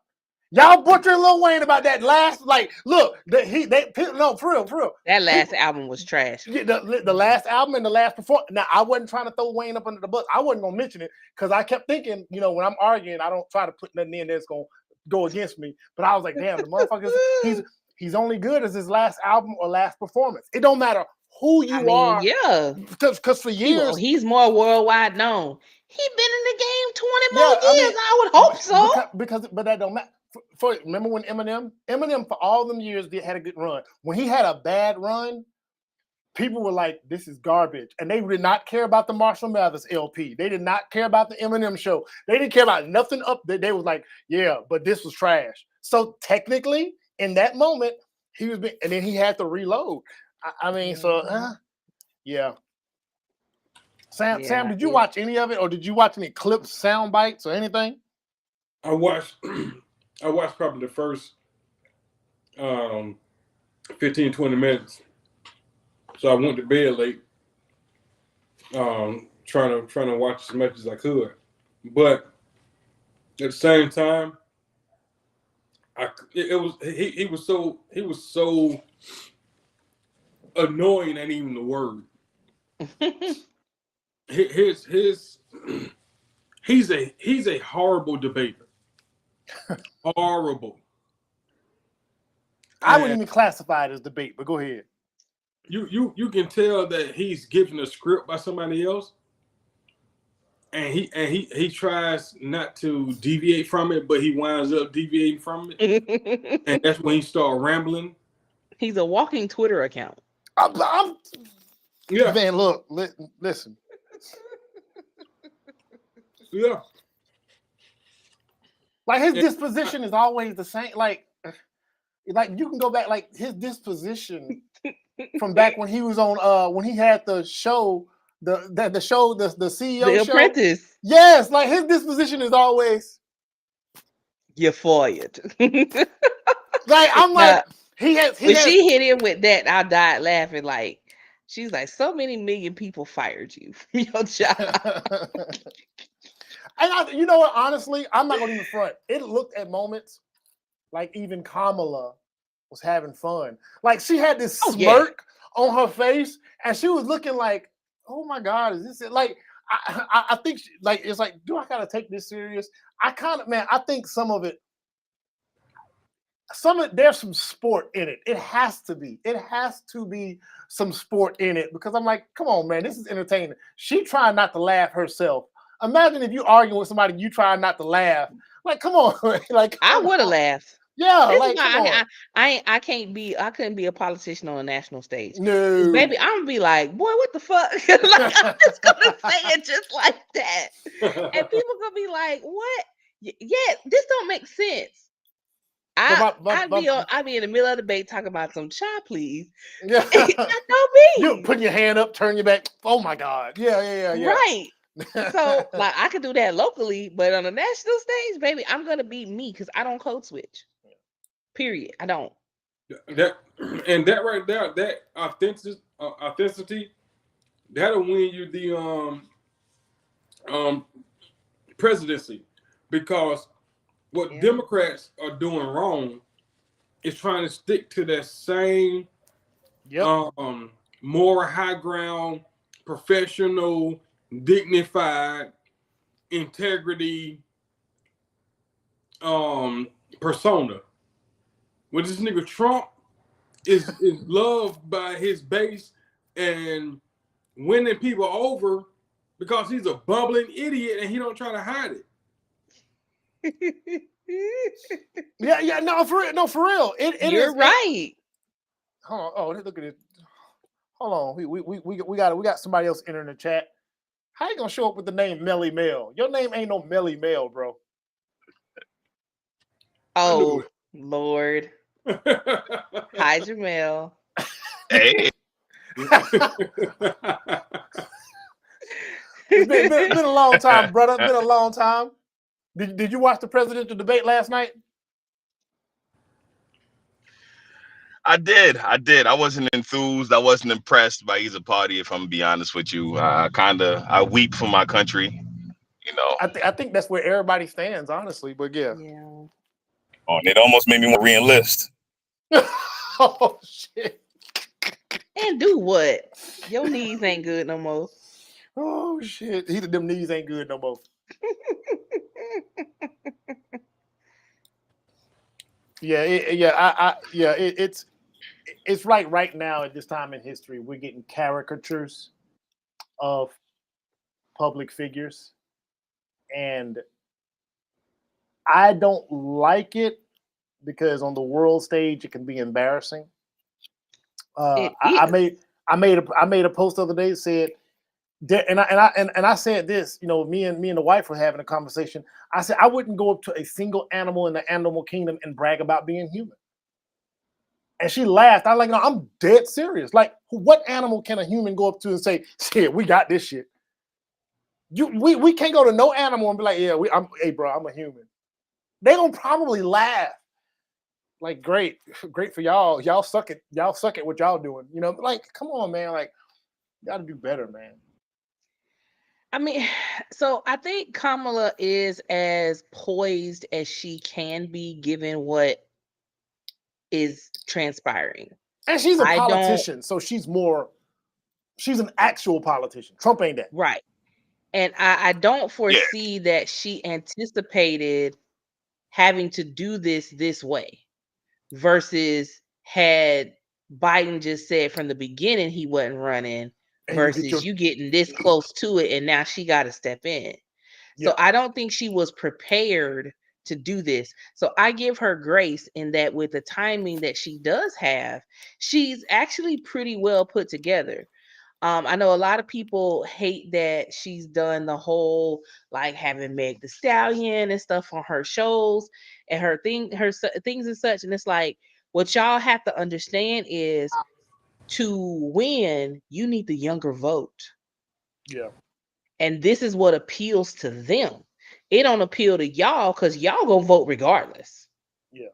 Y'all butchering Lil Wayne about that last, like, look, no, for real. That last album was trash. The last album and the last performance. Now, I wasn't trying to throw Wayne up under the bus. I wasn't gonna mention it because I kept thinking, when I'm arguing, I don't try to put nothing in that's gonna go against me. But I was like, damn, the motherfucker, he's only good as his last album or last performance. It don't matter who you are. Yeah. Because for years he's more worldwide known. He been in the game 20 more years. I would hope so. But that don't matter. Remember when Eminem for all them years had a good run. When he had a bad run, people were like, this is garbage. And they did not care about the Marshall Mathers LP. They did not care about the Eminem show. They didn't care about nothing up there. They was like, yeah, but this was trash. So technically, in that moment, and then he had to reload. Yeah. Sam, did you watch any of it, or did you watch any clips, sound bites, or anything? I watched probably the first 15, 20 minutes. So I went to bed late, trying to watch as much as I could. But at the same time, he was so annoying, ain't even the word. He's a horrible debater. Horrible. I wouldn't even classify it as debate, but go ahead. You can tell that he's given a script by somebody else, and he tries not to deviate from it, but he winds up deviating from it, and that's when he starts rambling. He's a walking Twitter account. Yeah, man. Look, listen. Yeah. Like his disposition is always the same. Like you can go back, like his disposition from back when he was on when he had the show, the CEO The show. Apprentice. Yes, like his disposition is always You're fired. like I'm like he when has she hit him with that, I died laughing. Like she's like, so many million people fired you from your job. And you know what? Honestly, I'm not gonna even front. It looked at moments like even Kamala was having fun. Like she had this smirk on her face, and she was looking like, "Oh my God, is this it?" Like I think like it's like, do I gotta take this serious? I think some of it. There's some sport in it. It has to be. It has to be some sport in it because I'm like, come on, man, this is entertaining. She trying not to laugh herself. Imagine if you arguing with somebody, you trying not to laugh. Like, come on, like I would have laughed. Yeah, this like come on. I couldn't be a politician on a national stage. No, baby, I'm gonna be like, boy, what the fuck? Like I'm just gonna say it just like that, and people gonna be like, what? Yeah, this don't make sense. I'd be in the middle of the debate talking about some child, please. Yeah, I know me. You put your hand up, turn your back. Oh my God, yeah. Right. So like I could do that locally, but on a national stage, baby, I'm gonna be me because I don't code switch. Period. I don't. That right there, that authenticity, that'll win you the presidency, because what Democrats are doing wrong is trying to stick to that same more high ground, professional, dignified, integrity persona. When this nigga Trump is loved by his base and winning people over because he's a bumbling idiot and he don't try to hide it. No, for real. You're right. Hold on. Oh, look at it. Hold on. We got somebody else entering the chat. How you gonna show up with the name Melly Mel? Your name ain't no Melly Mel, bro. Oh Lord. Hi, Jamel. Hey. It's been a long time, brother. It's been a long time. Did you watch the presidential debate last night? I did. I wasn't enthused. I wasn't impressed by either party, if I'm gonna be honest with you. I weep for my country, you know. I think that's where everybody stands, honestly. But yeah. Oh, it almost made me want to re-enlist. Oh shit. And do what? Your knees ain't good no more. Oh shit. Either them knees ain't good no more. It's like right now at this time in history, we're getting caricatures of public figures, and I don't like it because on the world stage it can be embarrassing. I made a post the other day that said, and I said this, you know, me and the wife were having a conversation. I said I wouldn't go up to a single animal in the animal kingdom and brag about being human. And she laughed. I was like, no, I'm dead serious. Like, what animal can a human go up to and say, shit, we got this shit? We can't go to no animal and be like, yeah, hey bro, I'm a human. They gonna probably laugh. Like, great for y'all. Y'all suck at what y'all doing. You know, like, come on, man. Like, you gotta do better, man. I mean, so I think Kamala is as poised as she can be given what is transpiring. And she's a politician, so she's an actual politician. Trump ain't that. Right. And I don't foresee that she anticipated having to do this way versus had Biden just said from the beginning he wasn't running versus you getting this close to it and now she got to step in. So I don't think she was prepared to do this. So I give her grace in that with the timing that she does have, she's actually pretty well put together. I know a lot of people hate that she's done the whole like having Meg the Stallion and stuff on her shows and things and such. And it's like, what y'all have to understand is to win, you need the younger vote. Yeah. And this is what appeals to them. It don't appeal to y'all because y'all gonna vote regardless. Yeah.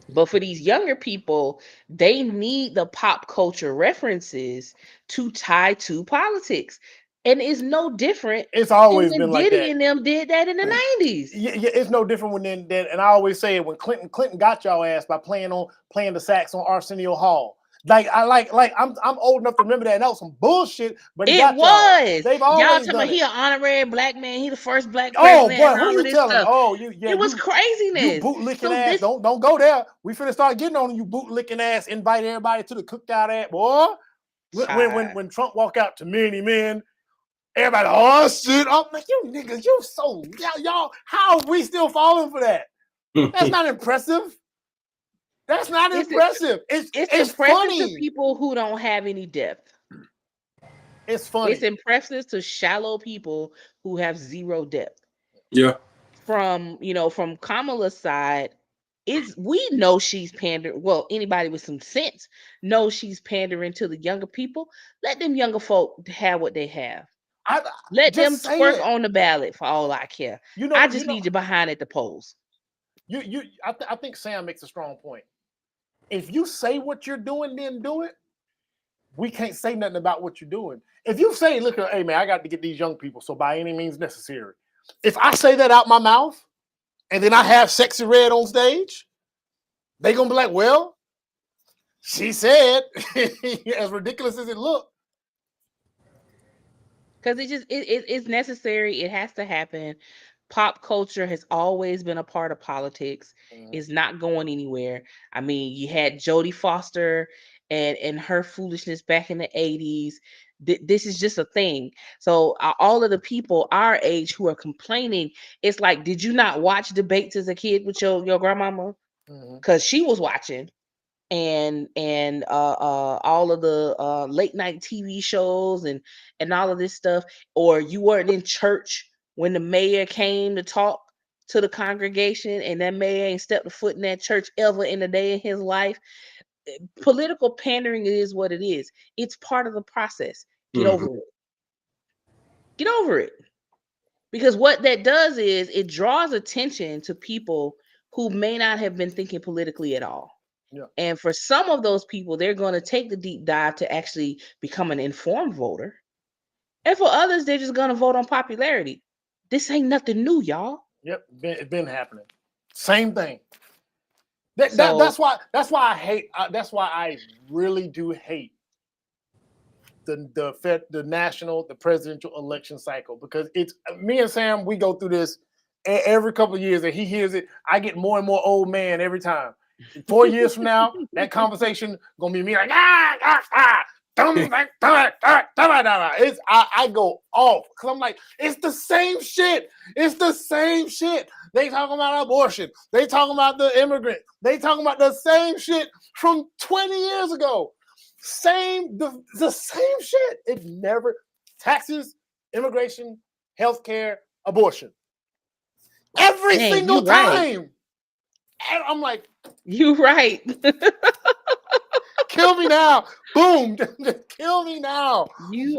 But for these younger people, they need the pop culture references to tie to politics. And it's no different. It's always when been like Diddy that. and them did that in the 90s. Yeah, it's no different when then. And I always say it when Clinton got y'all ass by playing the sax on Arsenio Hall. Like I'm old enough to remember that. And that was some bullshit, but he It got was. y'all. They've Y'all always talking done about it. he an honorary black man. He the first black Oh president boy, and who all you of this telling? stuff. Oh, It was you craziness. boot licking So ass. this, Don't go there. We finna start getting on you, boot licking ass. Invite everybody to the cookout at boy. When Trump walk out to many men, everybody, oh shit! I'm like, you niggas, you so y'all. How are we still falling for that? That's not impressive. That's not impressive. It's impressive funny. to people who don't have any depth. It's funny. It's impressive to shallow people who have zero depth. Yeah. From Kamala's side, we know she's pandering. Well, anybody with some sense knows she's pandering to the younger people. Let them younger folk have what they have. Let them twerk on the ballot for all I care. I just need you behind at the polls. I think Sam makes a strong point. If you say what you're doing, then do it. We can't say nothing about what you're doing. If you say, look, hey man, I got to get these young people, so by any means necessary. If I say that out my mouth and then I have Sexy Red on stage, they gonna be like, well, she said, as ridiculous as it looked. Because it's necessary. It has to happen. Pop culture has always been a part of politics. It's not going anywhere. I mean, you had Jodie Foster and her foolishness back in the 80s. This is just a thing. So all of the people our age who are complaining, it's like, did you not watch debates as a kid with your grandmama? Because she was watching. And all of the late night TV shows and all of this stuff, or you weren't in church when the mayor came to talk to the congregation, and that mayor ain't stepped a foot in that church ever in a day in his life. Political pandering is what it is. It's part of the process. Get over it. Get over it. Because what that does is it draws attention to people who may not have been thinking politically at all. Yeah. And for some of those people, they're going to take the deep dive to actually become an informed voter. And for others, they're just going to vote on popularity. This ain't nothing new, y'all. Yep, it's been happening. Same thing. That's why I hate. That's why I really do hate the presidential election cycle, because it's me and Sam. We go through this every couple of years, and he hears it. I get more and more old man every time. 4 years from now, that conversation gonna be me like I go off because I'm like, it's the same shit. It's the same shit. They talking about abortion. They talking about the immigrant. They talking about the same shit from 20 years ago. The same shit. It never taxes, immigration, healthcare, abortion. Every single time. Right. And I'm like, you right. Kill me now. Boom. Kill me now.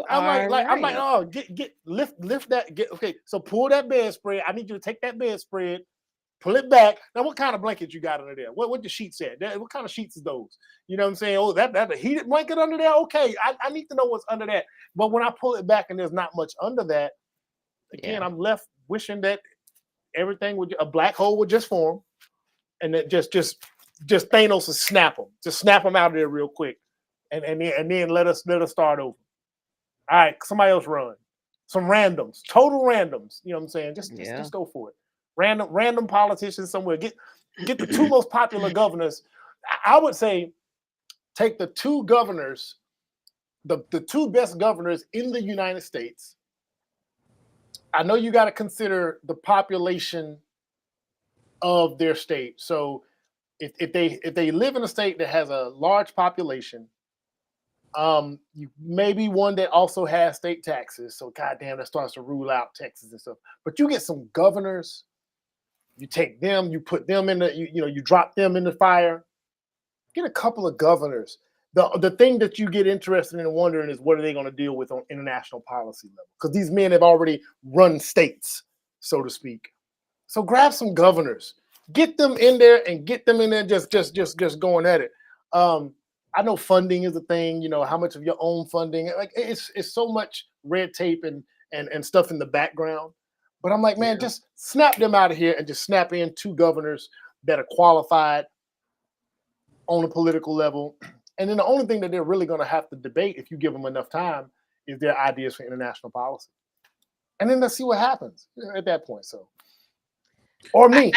I'm like, oh, lift that. Okay, so pull that bedspread. I need you to take that bedspread, pull it back. Now, what kind of blanket you got under there? What the sheets at? What kind of sheets is those? You know what I'm saying? Oh, that a heated blanket under there? Okay, I need to know what's under that. But when I pull it back and there's not much under that, again, I'm left wishing that everything a black hole would just form, and that just Thanos will snap them. Just snap them out of there real quick. And then let us start over. All right, somebody else run. Some randoms, total randoms. You know what I'm saying? Just go for it. Random politicians somewhere. Get the two most popular governors. I would say take the two governors, the two best governors in the United States. I know you got to consider the population of their state. So if they live in a state that has a large population, You maybe one that also has state taxes. So goddamn, that starts to rule out Texas and stuff. But you get some governors, you take them, you put them in the, you drop them in the fire. Get a couple of governors. The thing that you get interested in and wondering is what are they going to deal with on international policy level? Because these men have already run states, so to speak. So grab some governors, get them in there and get them in there just going at it. I know funding is a thing, how much of your own funding, like it's so much red tape and stuff in the background. But I'm like, man, just snap them out of here and just snap in 2 governors that are qualified on a political level. And then the only thing that they're really going to have to debate, if you give them enough time, is their ideas for international policy. And then let's see what happens at that point. So, or me.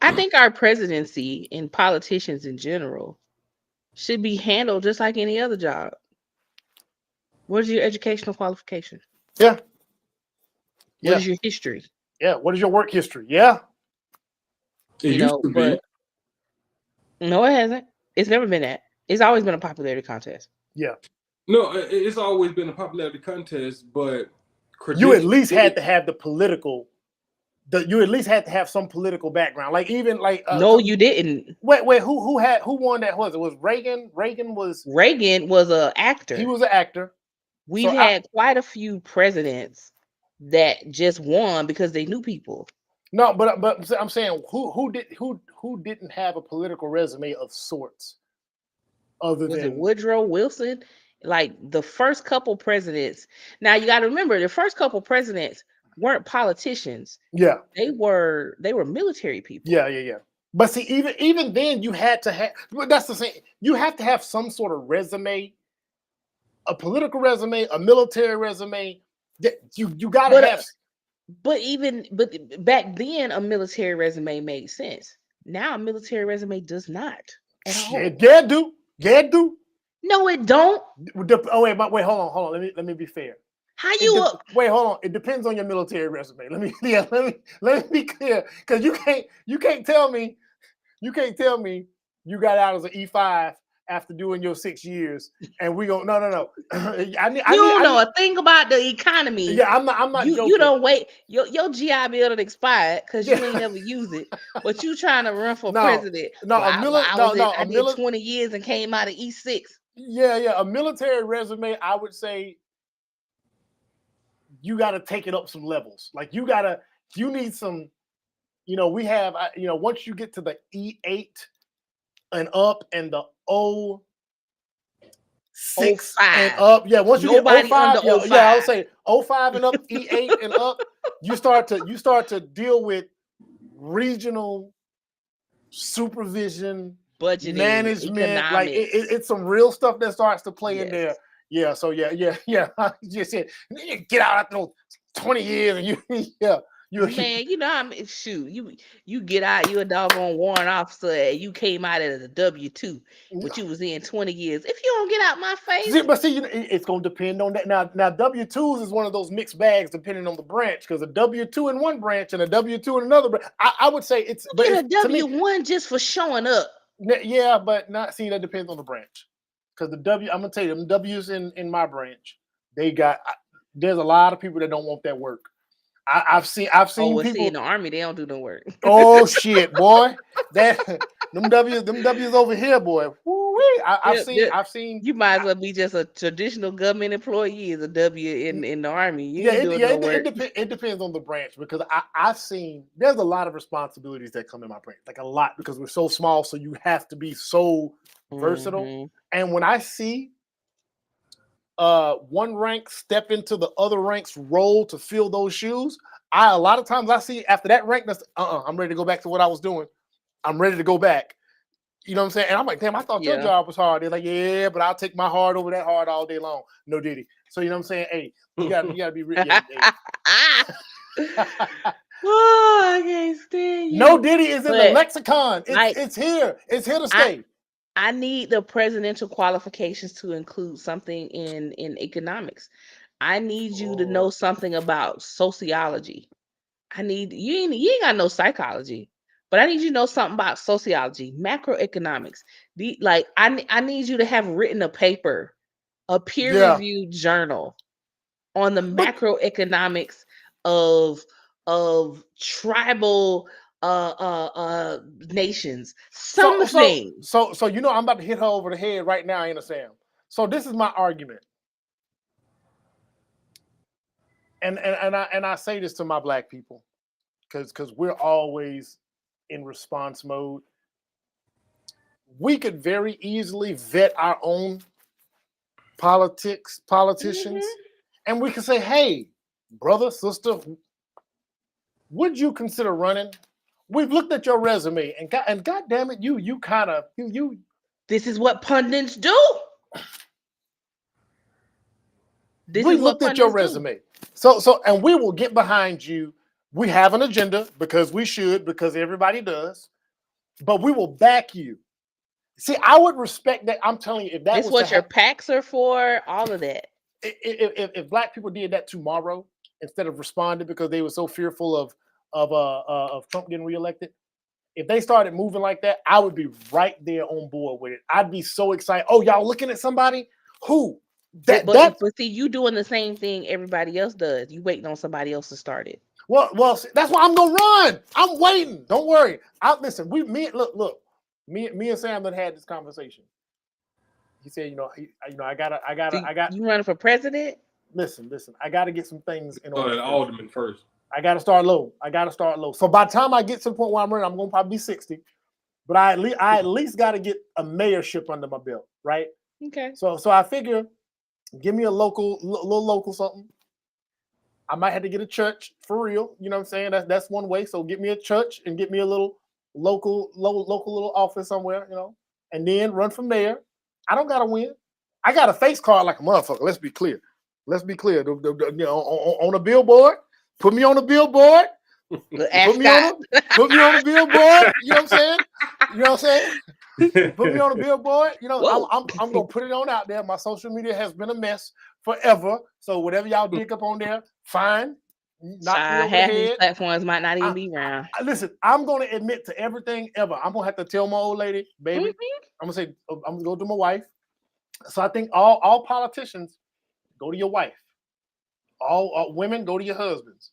I think our presidency and politicians in general should be handled just like any other job. What is your educational qualification? Yeah. What is your history? Yeah. What is your work history? Yeah. It used to be. No, it hasn't. It's never been that. It's always been a popularity contest. Yeah. No, it's always been a popularity contest, but you at least had to have you at least had to have some political background. Like even like no, you didn't. Wait, who won that? Was it was Reagan? Reagan was an actor. He was an actor. We've had quite a few presidents that just won because they knew people. No, but I'm saying who didn't have a political resume of sorts, other was than it Woodrow Wilson? Like the first couple presidents. Now you got to remember, the first couple presidents weren't politicians. Yeah, they were military people. Yeah. But see, even then, you had to have. That's the same. You have to have some sort of resume, a political resume, a military resume. That you got to have. But back then, a military resume made sense. Now, a military resume does not at all. Yeah, do. No, it don't. Oh wait, hold on. Let me be fair. Wait, hold on. It depends on your military resume. Let me be clear, because you can't tell me you got out as an E5 after doing your 6 years, and we go no. You don't know a thing about the economy. Yeah, I'm not joking. You don't wait. Your GI Bill had expired because you ain't never use it, but you trying to run for president. I did 20 years and came out of E6. Yeah. A military resume, I would say you got to take it up some levels. Like you need some, we have, once you get to the E8 and up and the O6 and up. Yeah, once you get 05, I would say 05 and up, E8 and up, you start to deal with regional supervision, budgeting, management, economics. Like it's some real stuff that starts to play in there. Yeah, so yeah. Just said get out after those 20 years and you get out, you a doggone warrant officer and you came out as a W-2, but you was in 20 years. If you don't get out my face. It's gonna depend on that. Now W-2s is one of those mixed bags depending on the branch, because a W-2 in one branch and a W-2 in another branch. I would say it's a W-1 just for showing up. Yeah, but that depends on the branch. Because I'm gonna tell you, them W's in my branch, there's a lot of people that don't want that work. I've seen people in the Army, they don't do no work. Oh shit, boy. Them W's over here, boy. I've seen. You might as well be just a traditional government employee as a W in the Army. It depends on the branch, because I've seen there's a lot of responsibilities that come in my branch, like a lot, because we're so small, so you have to be so versatile. Mm-hmm. And when I see one rank step into the other rank's role to fill those shoes, a lot of times I see after that rank, I'm ready to go back to what I was doing. I'm ready to go back. You know what I'm saying? And I'm like, damn, I thought your job was hard. They're like, yeah, but I'll take my hard over that hard all day long. No diddy. So you know what I'm saying? Hey, you gotta be real. Oh, I can't stand you. No diddy is in the lexicon. It's here. It's here to stay. I need the presidential qualifications to include something in economics. I need you to know something about sociology. You ain't got no psychology, but I need you to know something about sociology, macroeconomics. I need you to have written a paper a peer-reviewed journal on the macroeconomics of tribal nations. Something. So I'm about to hit her over the head right now, Anna Sam. So this is my argument. And I say this to my black people, because we're always in response mode. We could very easily vet our own politicians, and we could say, hey, brother, sister, would you consider running? We've looked at your resume, and God damn it, you This is what pundits do. We looked at your resume. So and we will get behind you. We have an agenda because we should, because everybody does, but we will back you. See, I would respect that. I'm telling you, if that was what your PACs are for, all of that. If black people did that tomorrow instead of responding because they were so fearful of Trump getting reelected, if they started moving like that, I would be right there on board with it. I'd be so excited. Oh, y'all looking at somebody? Who? But see, you doing the same thing everybody else does. You waiting on somebody else to start it. Well, that's why I'm gonna run. I'm waiting. Don't worry. Listen. Look. Me and Sam that had this conversation. He said, I got. You running for president? Listen. I got to get some things in order. Alderman first. I got to start low. So by the time I get to the point where I'm running, I'm gonna probably be 60. But I at least got to get a mayorship under my belt, right? Okay. So I figure, give me a little local something. I might have to get a church for real. You know what I'm saying? That's one way. So get me a church and get me a little local little office somewhere, and then run from there. I don't gotta win. I got a face card like a motherfucker. Let's be clear. On a billboard. Put me on the billboard. Put me on the billboard. You know what I'm saying? Put me on the billboard. I'm gonna put it on out there. My social media has been a mess forever. So whatever y'all dig up on there, fine. Half these platforms might not even be around. Listen, I'm gonna admit to everything ever. I'm gonna have to tell my old lady, baby. I'm gonna go to my wife. So I think all politicians go to your wife. All women go to your husbands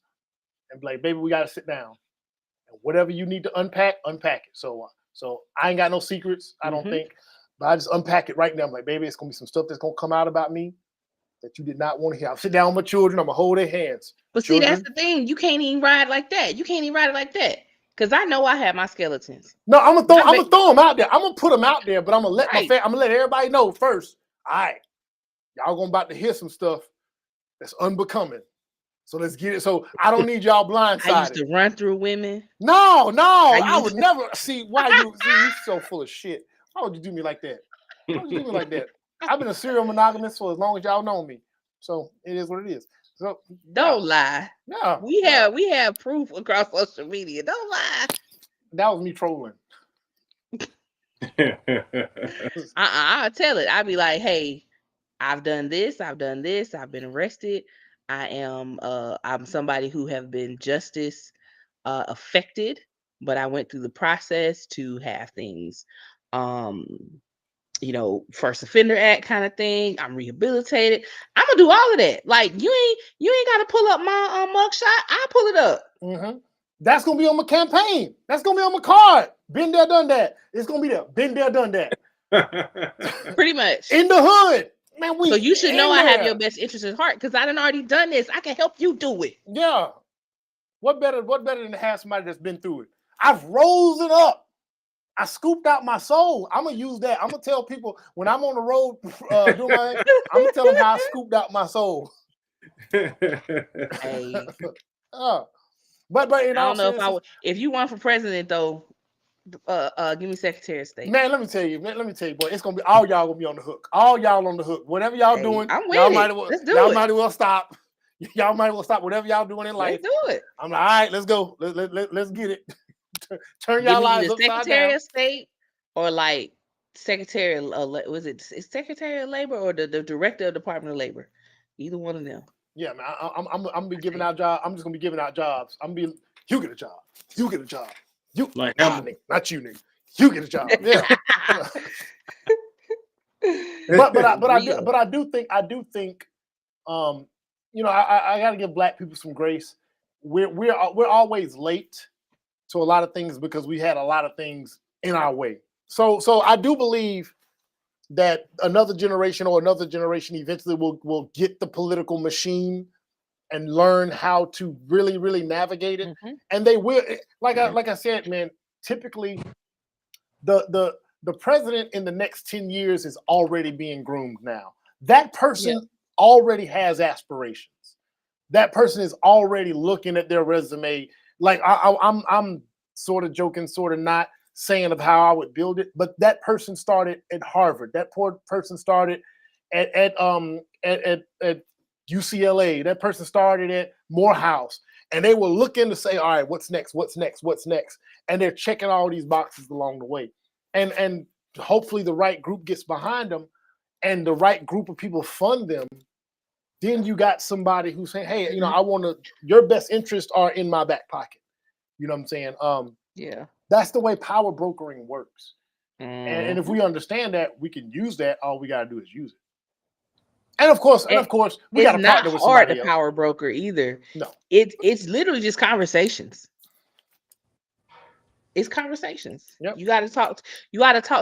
and be like, baby, we gotta sit down. And whatever you need to unpack it. So I ain't got no secrets, I don't think. But I just unpack it right now. I'm like, baby, it's gonna be some stuff that's gonna come out about me that you did not want to hear. I'll sit down with my children. I'm gonna hold their hands. But see, that's the thing. You can't even ride like that. You can't even ride it like that. Because I know I have my skeletons. No, I'm gonna throw them out there. I'm gonna put them out there, but I'm gonna let I'm gonna let everybody know first. All right, y'all about to hear some stuff that's unbecoming. So let's get it. So I don't need y'all blindsided. I used to run through women. No, I would never see why you so full of shit. Why would you do me like that? Why would you do me like that? I've been a serial monogamist for as long as y'all know me. So it is what it is. So don't lie. No. We have proof across social media. Don't lie. That was me trolling. I'll tell it. I'll be like, hey, I've done this, I've been arrested. I'm somebody who have been justice affected, but I went through the process to have things First Offender Act kind of thing. I'm rehabilitated. I'm gonna do all of that. Like you ain't gotta pull up my mugshot. I'll pull it up. Mm-hmm. That's gonna be on my campaign. That's gonna be on my card. Been there, done that. It's gonna be there. Been there, done that. Pretty much. In the hood. Man, so you should know I have your best interest at heart because I done already done this. I can help you do it. Yeah. What better than to have somebody that's been through it? I've rose it up. I scooped out my soul. I'm gonna use that. I'm gonna tell people when I'm on the road doing my thing, I'm gonna tell them how I scooped out my soul. Hey. But I don't know if you run for president though, give me Secretary of State. Man, let me tell you, boy, it's gonna be all y'all gonna be on the hook. All y'all on the hook. Whatever y'all doing, I'm with y'all it. might as well stop. Y'all might as well stop whatever y'all doing in life. Let's do it. I'm like, all right, let's go. Let's get it. Turn y'all lives upside down. Secretary of State or like Secretary was it Secretary of Labor or the Director of Department of Labor? Either one of them. Yeah, man. I'm gonna be giving out jobs. I'm just gonna be giving out jobs. You get a job. You get a job. You like not you, nigga. You get a job. Yeah. But I do think you know, I got to give Black people some grace. We're always late to a lot of things because we had a lot of things in our way. So I do believe that another generation eventually will get the political machine and learn how to really navigate it. Mhm. And they will, like I said, man, typically the president in the next 10 years is already being groomed now. That person already has aspirations. That person is already looking at their resume. Like I'm sort of joking, sort of not, saying of how I would build it, but that person started at Harvard. That poor person started at UCLA. That person started at Morehouse, and they were looking to say, all right, what's next? What's next? What's next? And they're checking all these boxes along the way, and hopefully the right group gets behind them, and the right group of people fund them. Then you got somebody who's saying, hey, you know, I want to. Your best interests are in my back pocket. You know what I'm saying? Yeah. That's the way power brokering works. And if we understand that, we can use that. All we got to do is use it. And of course, we got to partner with somebody else. It's not hard to power broker either. No. It's literally just conversations. It's conversations. Yep. You got to talk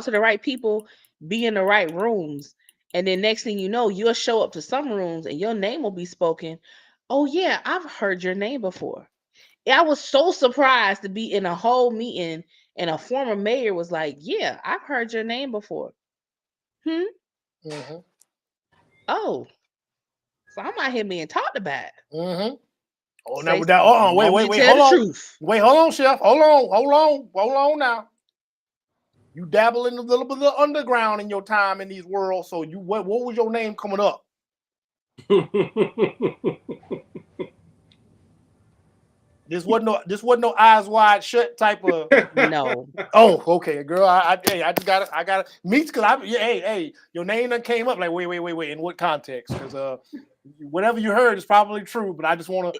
to the right people, be in the right rooms. And then next thing you know, you'll show up to some rooms and your name will be spoken. Oh yeah, I've heard your name before. I was so surprised to be in a whole meeting and a former mayor was like, yeah, I've heard your name before. Mm-hmm. Oh, so I'm out here being talked about. Mm-hmm. Oh, Say, now, wait, hold on. Truth. Wait, hold on, Chef. Hold on now. You dabble in a little bit of the underground in your time in these worlds. So what was your name coming up? This wasn't no eyes wide shut type of. No. Oh, okay, girl. I just gotta meet because hey, your name done came up like wait. In what context? Because whatever you heard is probably true, but I just want to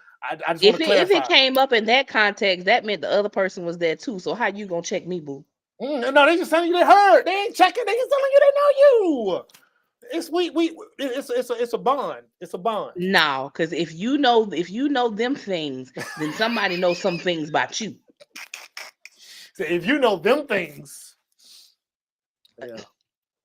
clarify. If it came up in that context, that meant the other person was there too. So how you gonna check me, boo? No, they just telling you they heard. They ain't checking. They just telling you they know you. It's a bond. It's a bond. No, because if you know them things, then somebody knows some things about you. So if you know them things, yeah.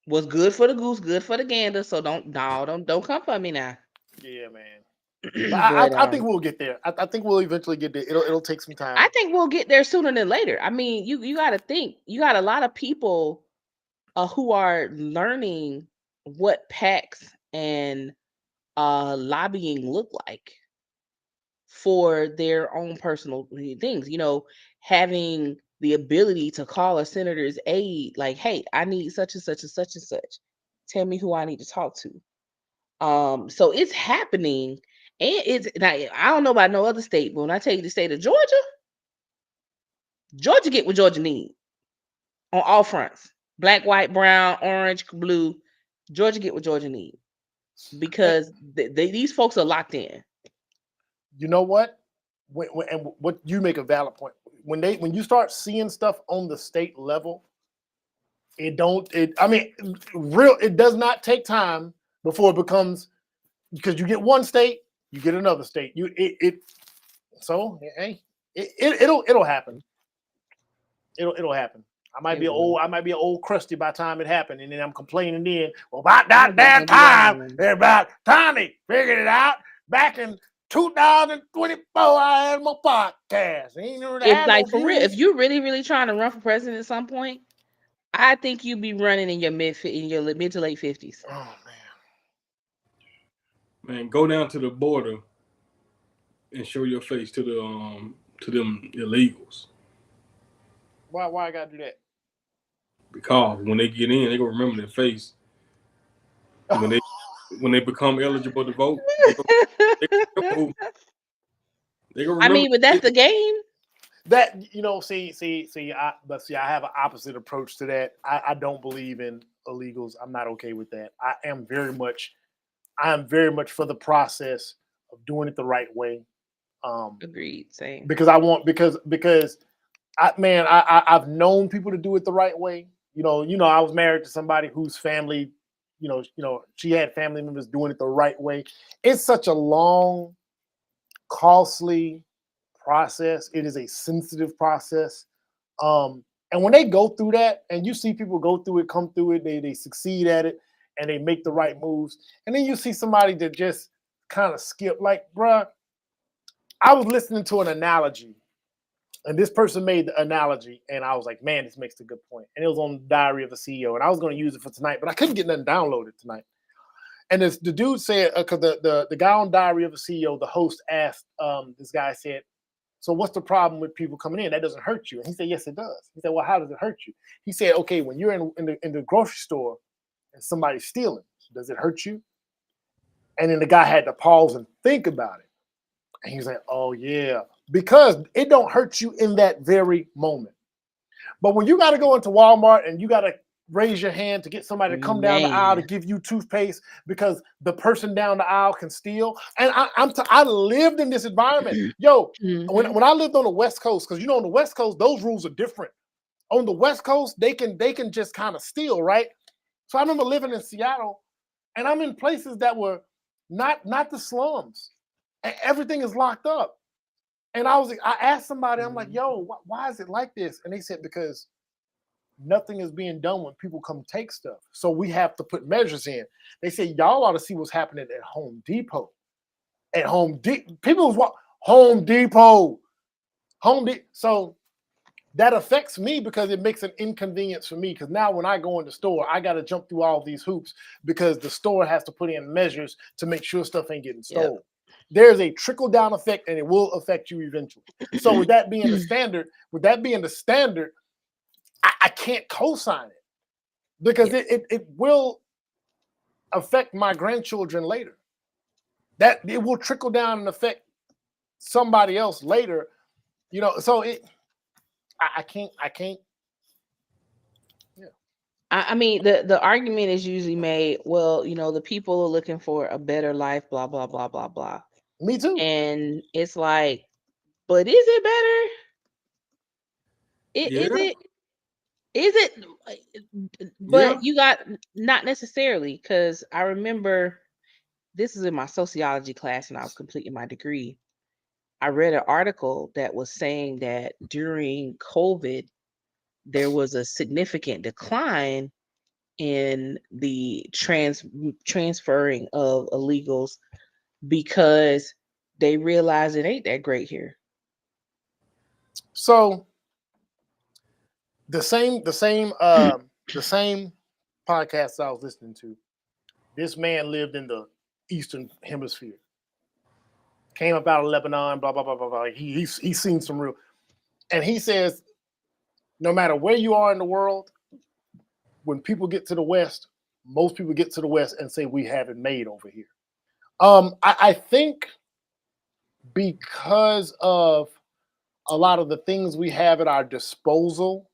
What's good for the goose, good for the gander. So don't come for me now. Yeah, man. But I think we'll get there. I think we'll eventually get there. It'll take some time. I think we'll get there sooner than later. I mean, you got to think. You got a lot of people who are learning what PACs and lobbying look like for their own personal things. You know, having the ability to call a senator's aide, like, hey, I need such and such and such and such. Tell me who I need to talk to. So it's happening, and it's now, I don't know about no other state, but when I tell you the state of Georgia get what Georgia need on all fronts: black, white, brown, orange, blue. Georgia get what Georgia need because these folks are locked in. You know what? And what you make a valid point. When you start seeing stuff on the state level, it does not take time before it becomes, because you get one state, you get another state. It'll happen. It'll happen. I might be an old crusty by the time it happened, and then I'm complaining then. Well, about that damn time, about Tommy figured it out back in 2024. I had my podcast. If like for real, if you're really trying to run for president at some point, I think you'd be running in your mid to late 50s. Oh man, go down to the border and show your face to them illegals. Why I gotta do that? Because when they get in, they gonna remember their face. When they become eligible to vote, they gonna remember. I mean, but that's the game. That I have an opposite approach to that. I don't believe in illegals. I'm not okay with that. I am very much for the process of doing it the right way. Agreed. Same. Because I've known people to do it the right way. You know, I was married to somebody whose family she had family members doing it the right way. It's such a long, costly process. It is a sensitive process. And when they go through that, and you see people go through it, come through it, they succeed at it, and they make the right moves. And then you see somebody that just kind of skip. Like, bruh, I was listening to an analogy, and this person made the analogy, and I was like, man, this makes a good point. And it was on the Diary of a CEO, and I was going to use it for tonight, but I couldn't get nothing downloaded tonight. And the dude said, because the guy on Diary of a CEO, the host asked this guy, said, so what's the problem with people coming in? That doesn't hurt you. And he said, yes, it does. He said, well, how does it hurt you? He said, okay, when you're in the grocery store and somebody's stealing, does it hurt you? And then the guy had to pause and think about it. And he was like, oh, yeah, because it don't hurt you in that very moment. But when you got to go into Walmart and you got to raise your hand to get somebody to come down the aisle to give you toothpaste because the person down the aisle can steal. And I lived in this environment. Yo, when I lived on the West Coast, because on the West Coast, those rules are different. On the West Coast, they can just kind of steal, right? So I remember living in Seattle, and I'm in places that were not the slums. And everything is locked up. And I asked somebody, I'm like, yo, why is it like this? And they said, because nothing is being done when people come take stuff. So we have to put measures in. They say, y'all ought to see what's happening at Home Depot. At Home Depot, Home Depot. So that affects me because it makes an inconvenience for me. Because now when I go in the store, I got to jump through all these hoops because the store has to put in measures to make sure stuff ain't getting stolen. Yep. There's a trickle-down effect, and it will affect you eventually. So with that being the standard, I can't co-sign it because it will affect my grandchildren later. That it will trickle down and affect somebody else later, So I can't. Yeah. I mean, the argument is usually made. Well, the people are looking for a better life. Blah blah blah blah blah. Me too. And it's like, but is it better? Is it? But you got not necessarily, because I remember this is in my sociology class and I was completing my degree. I read an article that was saying that during COVID, there was a significant decline in the transferring of illegals because they realized it ain't that great here. So the same podcast I was listening to, this man lived in the Eastern Hemisphere. Came up out of Lebanon, blah, blah, blah, blah, blah. He's seen some real, and he says, no matter where you are in the world, when people get to the West, most people get to the West and say, we have it made over here. I think because of a lot of the things we have at our disposal,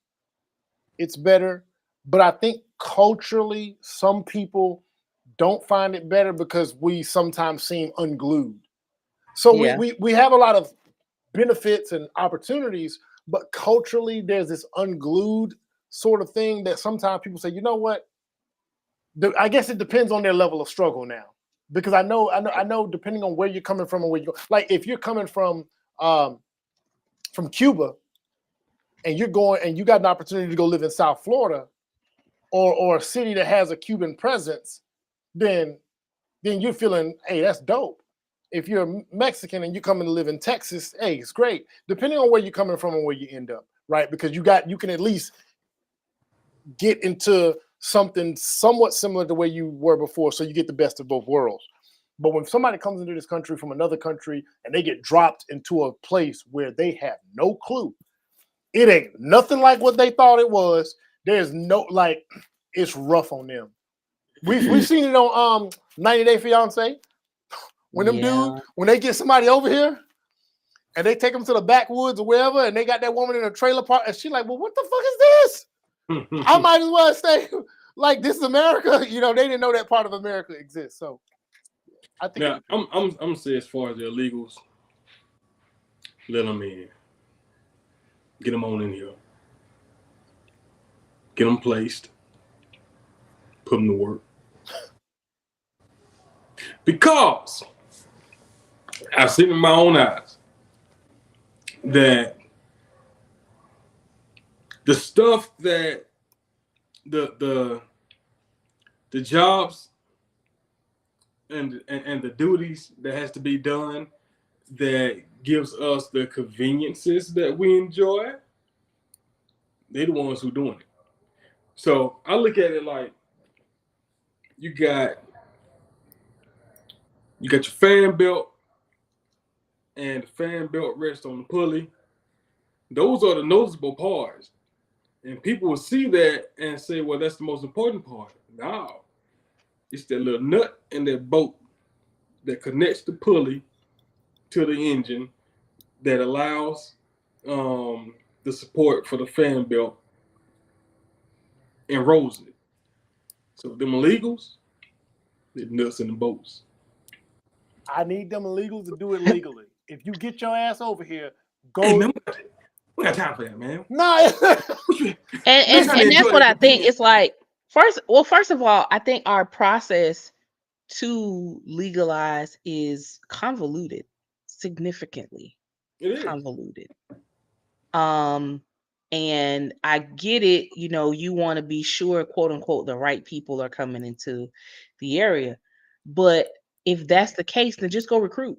it's better. But I think culturally, some people don't find it better because we sometimes seem unglued. So we have a lot of benefits and opportunities, but culturally there's this unglued sort of thing that sometimes people say, you know what? I guess it depends on their level of struggle now. Because I know depending on where you're coming from and where you go, like if you're coming from Cuba and you're going and you got an opportunity to go live in South Florida or a city that has a Cuban presence, then you're feeling, hey, that's dope. If you're Mexican and you come and live in Texas, hey, it's great. Depending on where you're coming from and where you end up, right? Because you can at least get into something somewhat similar to where you were before, so you get the best of both worlds. But when somebody comes into this country from another country and they get dropped into a place where they have no clue, it ain't nothing like what they thought it was. There's no, like, it's rough on them. We've seen it on 90 Day Fiance. When them dudes, when they get somebody over here and they take them to the backwoods or wherever, and they got that woman in a trailer park, and she's like, well, what the fuck is this? I might as well stay like, this is America. They didn't know that part of America exists. So I think I'm gonna say, as far as the illegals, let them in. Get them on in here. Get them placed. Put them to work. Because I've seen in my own eyes that the stuff that the jobs and the duties that has to be done that gives us the conveniences that we enjoy, they're the ones who doing it. So I look at it like you got your fan belt, and the fan belt rests on the pulley. Those are the noticeable parts. And people will see that and say, well, that's the most important part. No, it's that little nut in that boat that connects the pulley to the engine that allows the support for the fan belt and rolls it. So them illegals, they're nuts in the boats. I need them illegals to do it legally. If you get your ass over here, go. Hey, man, we got time for that, man. No. and that's what I think. It's like first of all, I think our process to legalize is convoluted, significantly convoluted. And I get it, you want to be sure, quote unquote, the right people are coming into the area. But if that's the case, then just go recruit.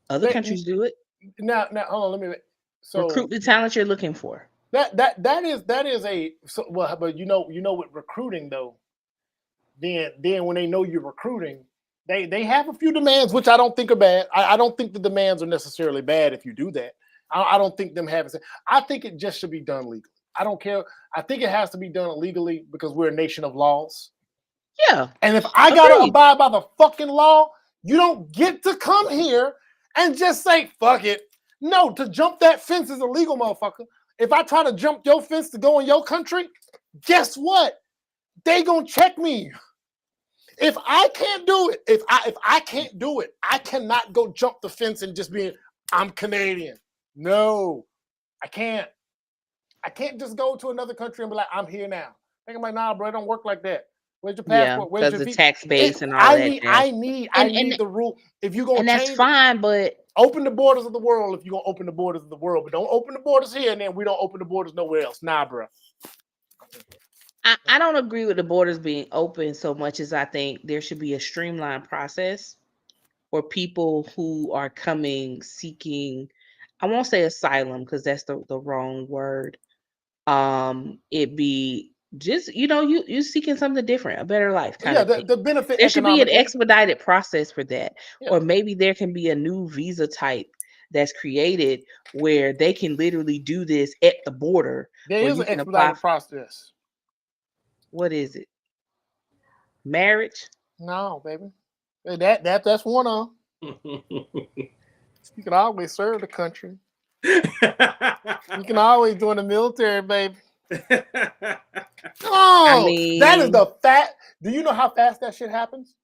Other countries do it. Now hold on, let me recruit the talent you're looking for. That is a well, but with recruiting though, then when they know you're recruiting, they have a few demands which I don't think are bad. I don't think the demands are necessarily bad if you do that. I don't think them having. I think it just should be done legally. I don't care. I think it has to be done illegally because we're a nation of laws. Yeah. And if I gotta abide by the fucking law, you don't get to come here and just say fuck it. No, to jump that fence is illegal, motherfucker. If I try to jump your fence to go in your country, guess what? They gonna check me. If I can't do it, if I can't do it, I cannot go jump the fence and just be, I'm Canadian. No, I can't. I can't just go to another country and be like, I'm here now. I'm like, nah, bro, it don't work like that. Where's your passport? Where's your the tax base and all that? I need the rule. If you're gonna change, that's fine, but open the borders of the world if you're gonna open the borders of the world, but don't open the borders here and then we don't open the borders nowhere else. Nah, bro. I don't agree with the borders being open so much as I think there should be a streamlined process for people who are coming seeking, I won't say asylum because that's the wrong word. It be just, you seeking something different, a better life. The benefit. There should be an expedited process for that. Yeah. Or maybe there can be a new visa type that's created where they can literally do this at the border. There is an expedited process. What is it? Marriage? No, baby. That's one of them. You can always serve the country. You can always join the military, baby. Oh, that is the fact. Do you know how fast that shit happens?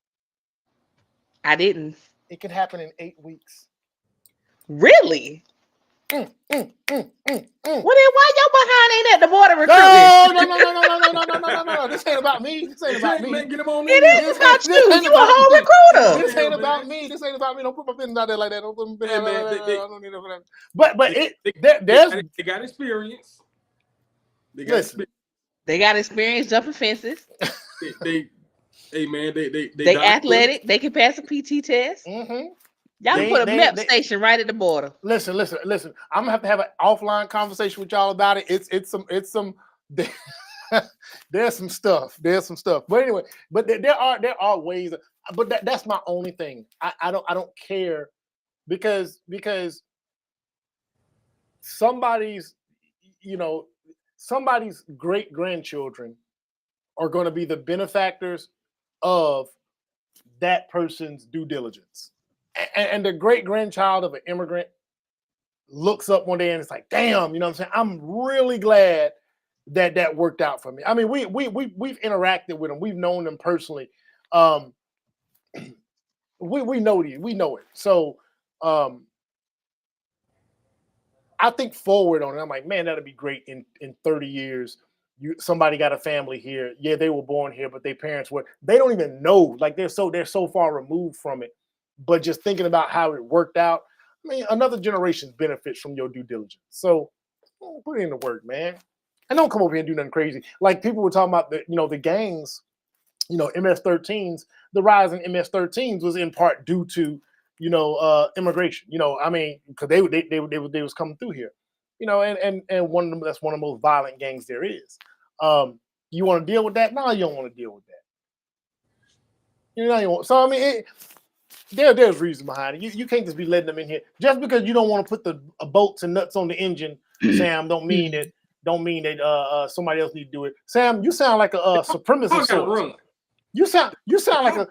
I didn't. It can happen in 8 weeks. Really? Well, then why your behind ain't at the border recruiting? No. This ain't about me. This ain't about me. Get him on it is about you. You a whole recruiter. This ain't about me. This ain't about me. Don't put my business out there like that. Don't put my business out there. I don't need that. But they got experience. They got experience jumping fences. They athletic. They can pass a PT test. Mm-hmm. Y'all can put a MEP station right at the border. Listen. I'm gonna have an offline conversation with y'all about it. It's some. There's some stuff. But anyway, there are ways. But that's my only thing. I don't care because somebody's great grandchildren are going to be the benefactors of that person's due diligence. And the great grandchild of an immigrant looks up one day and it's like, damn, you know what I'm saying? I'm really glad that worked out for me. I mean, we've interacted with them. We've known them personally. We know it. So I think forward on it. I'm like, man, that'd be great in 30 years somebody got a family here. Yeah, they were born here, but their parents were. They don't even know. Like they're so far removed from it. But just thinking about how it worked out, I mean, another generation's benefits from your due diligence. So put it in the work, man. And don't come over here and do nothing crazy. Like people were talking about the gangs, MS-13s. The rise in MS-13s was in part due to immigration. I mean, because they was coming through here. And one of them, that's one of the most violent gangs there is. You want to deal with that? No, you don't want to deal with that. You want. So I mean, there's reason behind it. You can't just be letting them in here just because you don't want to put the bolts and nuts on the engine. Sam, don't mean that somebody else need to do it. Sam, you sound like a supremacist. You sound like a.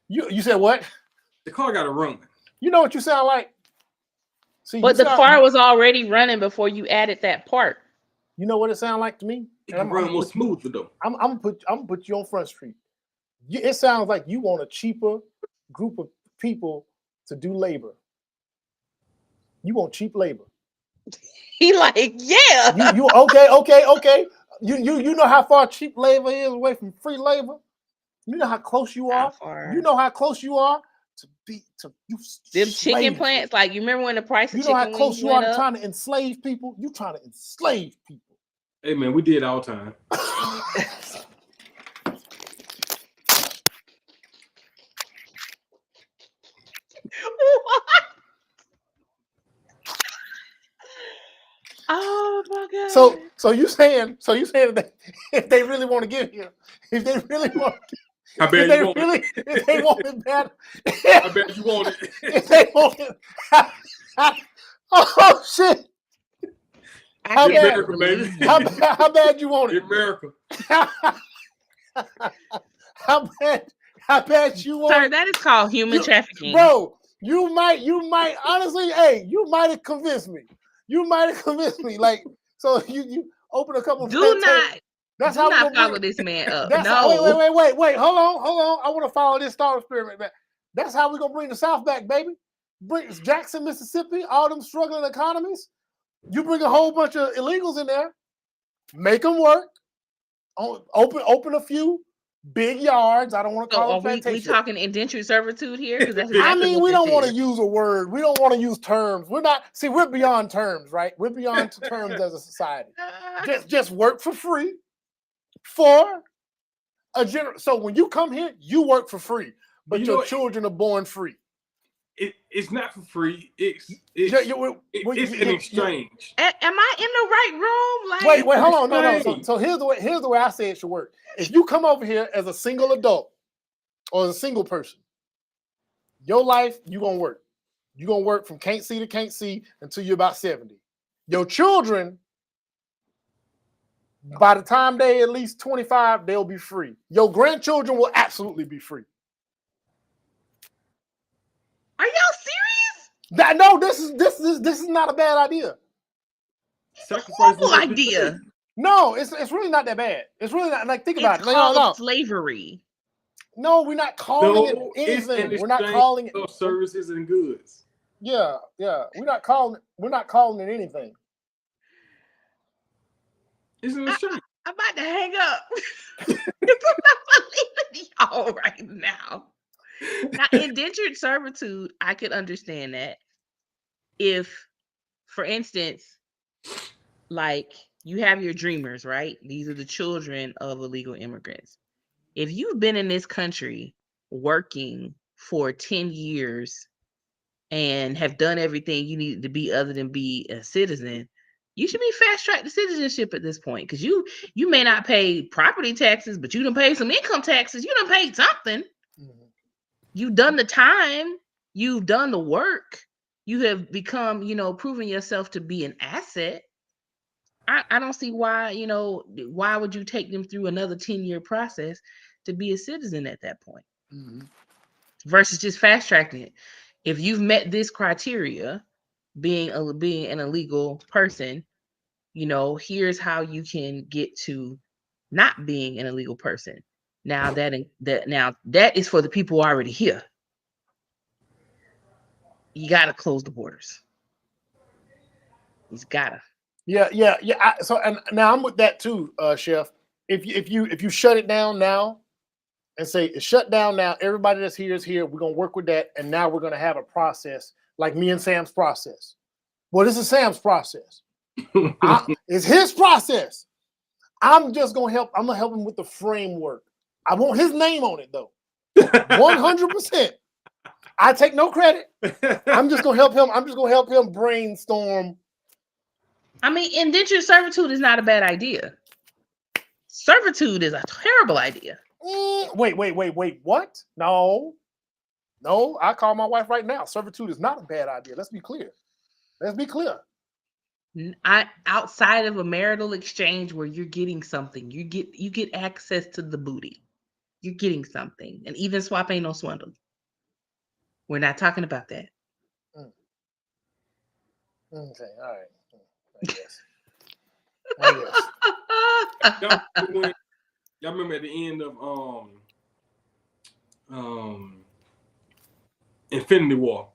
You said what? The car got to run. You know what you sound like? See, but the car was already running before you added that part. You know what it sounds like to me? It can run more smoother though. I'm gonna put you on Front Street. It sounds like you want a cheaper group of people to do labor. You want cheap labor. He like, yeah. You okay. You know how far cheap labor is away from free labor? You know how close you are? You know how close you are to you them chicken plants, like you remember when the price of chicken wings. You know how close you are to up? trying to enslave people? You trying to enslave people. Hey man, we did all the time. Oh my god. So you saying that if they really want to get here, if they really want I bet you want it. If they want it bad, I bet you want it. If they want it, oh shit! How bad, America, baby. How bad you want it? America. How bad you want it? Sir, that is called human trafficking. Bro, you might honestly, hey, you might have convinced me. Like, so you open a couple. Do not follow this man up. Wait. Hold on. I want to follow this thought experiment back. That's how we're gonna bring the South back, baby. Bring Jackson, Mississippi, all them struggling economies. You bring a whole bunch of illegals in there, make them work. Open a few big yards. I don't want to call it plantation. We talking indentured servitude here? I mean, we don't want to use a word. We don't want to use terms. We're beyond terms, right? We're beyond terms as a society. Just work for free for a So when you come here, you work for free, but your children are born free. It's not for free. It's an exchange. Am I in the right room? Like, wait, hold on, no. So here's the way I say it should work. If you come over here as a single adult or as a single person, your life you're gonna work. You're gonna work from can't see to can't see until you're about 70. Your children, by the time they at least 25, they'll be free. Your grandchildren will absolutely be free. Are y'all serious? No, this is not a bad idea. Horrible idea. No, it's really not that bad. It's really not, like, think about it. No. Slavery. No, we're not calling it anything. We're not calling it services and goods. Yeah. We're not calling it anything. Isn't it true? I'm about to hang up. I'm leaving y'all right now. Now, indentured servitude, I could understand that. If, for instance, like you have your dreamers, right? These are the children of illegal immigrants. If you've been in this country working for 10 years and have done everything you need to be other than be a citizen, you should be fast-tracked to citizenship at this point, because you may not pay property taxes, but you done paid some income taxes. You done paid something. Mm-hmm. You've done the time. You've done the work. You have become, proven yourself to be an asset. I don't see why, why would you take them through another 10-year process to be a citizen at that point? Mm-hmm. Versus just fast-tracking it. If you've met this criteria, being an illegal person, here's how you can get to not being an illegal person. Now that is for the people already here. You gotta close the borders. He's gotta. Yeah. So and now I'm with that too, Chef. If you shut it down now and say it's shut down now, everybody that's here is here. We're gonna work with that, and now we're gonna have a process like me and Sam's process. Well, this is Sam's process. It's his process. I'm just gonna help. I'm gonna help him with the framework. I want his name on it though. 100%. I take no credit. I'm just gonna help him. I'm just gonna help him brainstorm. I mean, indentured servitude is not a bad idea. Servitude is a terrible idea. Wait. What? No. I call my wife right now. Servitude is not a bad idea. Let's be clear. Outside of a marital exchange where you're getting something, you get access to the booty. You're getting something. And even swap ain't no swindle. We're not talking about that. Okay, all right. I guess. Y'all remember at the end of Infinity War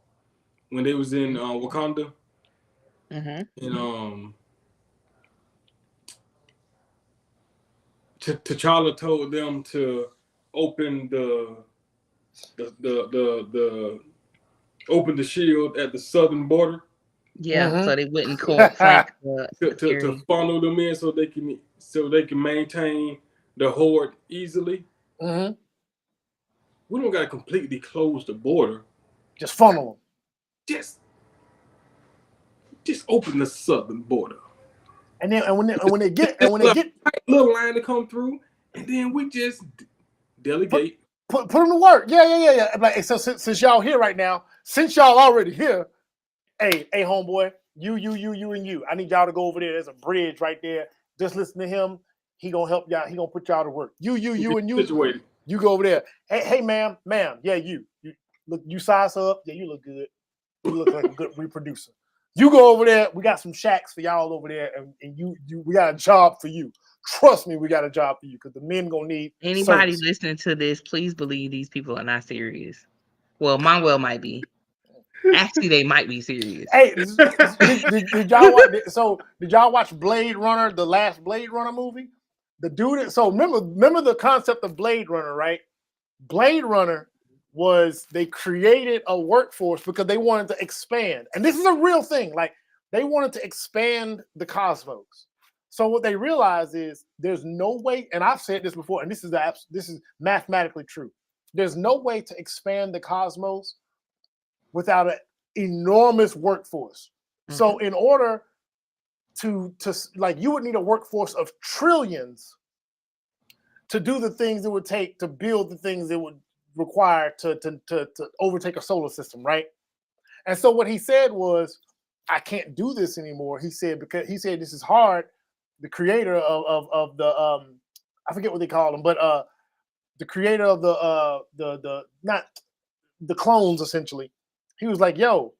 when they was in Wakanda, and T'Challa told them to open the open the shield at the southern border. Yeah, so they wouldn't flank to funnel them in so they can maintain the horde easily. Mm-hmm. We don't got to completely close the border. Just funnel them. Just open the southern border. And then when they get little line to come through, and then we just delegate. Put them to work. Yeah. Like, so since y'all here right now, since y'all already here, hey, homeboy, you, and you. I need y'all to go over there. There's a bridge right there. Just listen to him. He gonna help y'all. He gonna put y'all to work. You, and you. Situated. You go over there. Hey, ma'am. Yeah, you look. You size up. Yeah, you look good. You look like a good reproducer. You go over there. We got some shacks for y'all over there, and you. We got a job for you. Trust me, we got a job for you because the men gonna need. Anybody service. listening to this, please believe these people are not serious. Well, Manuel might be. Actually, they might be serious. Hey, did y'all watch? So did y'all watch Blade Runner, the last Blade Runner movie? The dude. So remember the concept of Blade Runner, right? Blade Runner was they created a workforce because they wanted to expand, and this is a real thing. Like they wanted to expand the cosmos. So what they realized is there's no way, and I've said this before, and this is mathematically true. There's no way to expand the cosmos without an enormous workforce. Mm-hmm. So in order to like, you would need a workforce of trillions to do the things it would take to build the things it would require to overtake a solar system, right? And so what he said was, I can't do this anymore. He said this is hard. The creator of the I forget what they call him, but the creator of the not the clones, essentially. He was like, yo,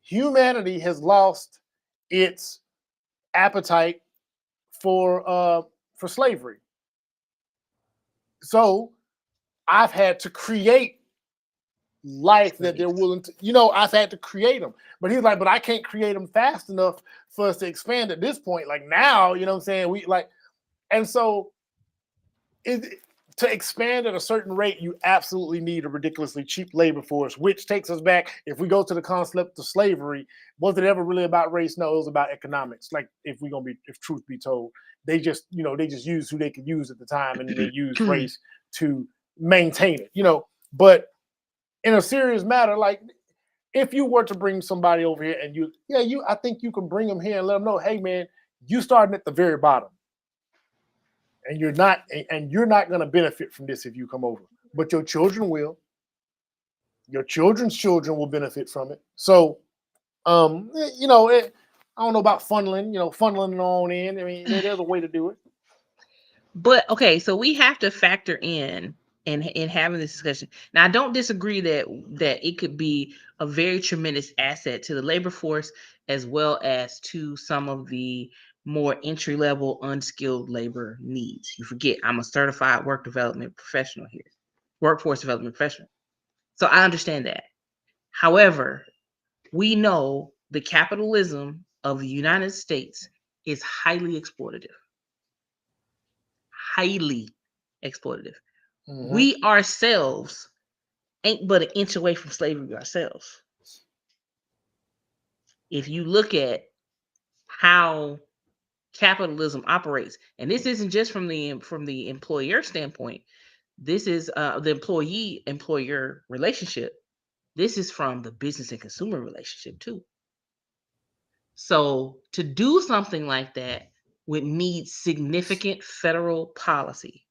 humanity has lost its appetite for slavery. So I've had to create life that they're willing to, I've had to create them. But he's like, but I can't create them fast enough for us to expand at this point. Like now, you know what I'm saying? We like, and so to expand at a certain rate, you absolutely need a ridiculously cheap labor force, which takes us back. If we go to the concept of slavery, was it ever really about race? No, it was about economics. Like if truth be told, they just used who they could use at the time, and then they used race to maintain it, but in a serious matter, like if you were to bring somebody over here and I think you can bring them here and let them know, hey man, you starting at the very bottom. And you're not going to benefit from this if you come over, but your children will. Your children's children will benefit from it. So, I don't know about funneling, funneling it on in. I mean, there's a way to do it. But okay, so we have to factor in having this discussion. Now, I don't disagree that it could be a very tremendous asset to the labor force as well as to some of the more entry-level unskilled labor needs. You forget, I'm a certified workforce development professional here. So I understand that. However, we know the capitalism of the United States is highly exploitative. Highly exploitative. Mhm. We ourselves ain't but an inch away from slavery ourselves. If you look at how capitalism operates, and this isn't just from the employer standpoint, this is the employee employer relationship. This is from the business and consumer relationship too. So to do something like that would need significant federal policy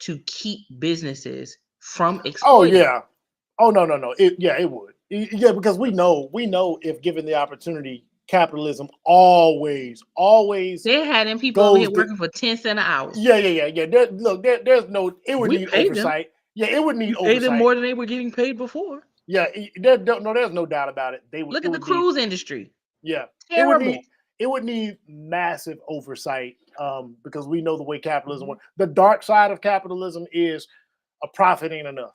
to keep businesses from Oh exploiting. yeah. Oh no. It would. Yeah, because we know if given the opportunity, capitalism always They had them people over here goes. working for 10 cents an hour. Yeah. There's no. It would We need paid them. oversight. Yeah, it would need We paid them oversight. more than they were getting paid before. Yeah, there's no doubt about it. They would. Look It at the would need. cruise industry. Yeah, Terrible. It would need massive oversight because we know the way capitalism works. The dark side of capitalism is a profit ain't enough.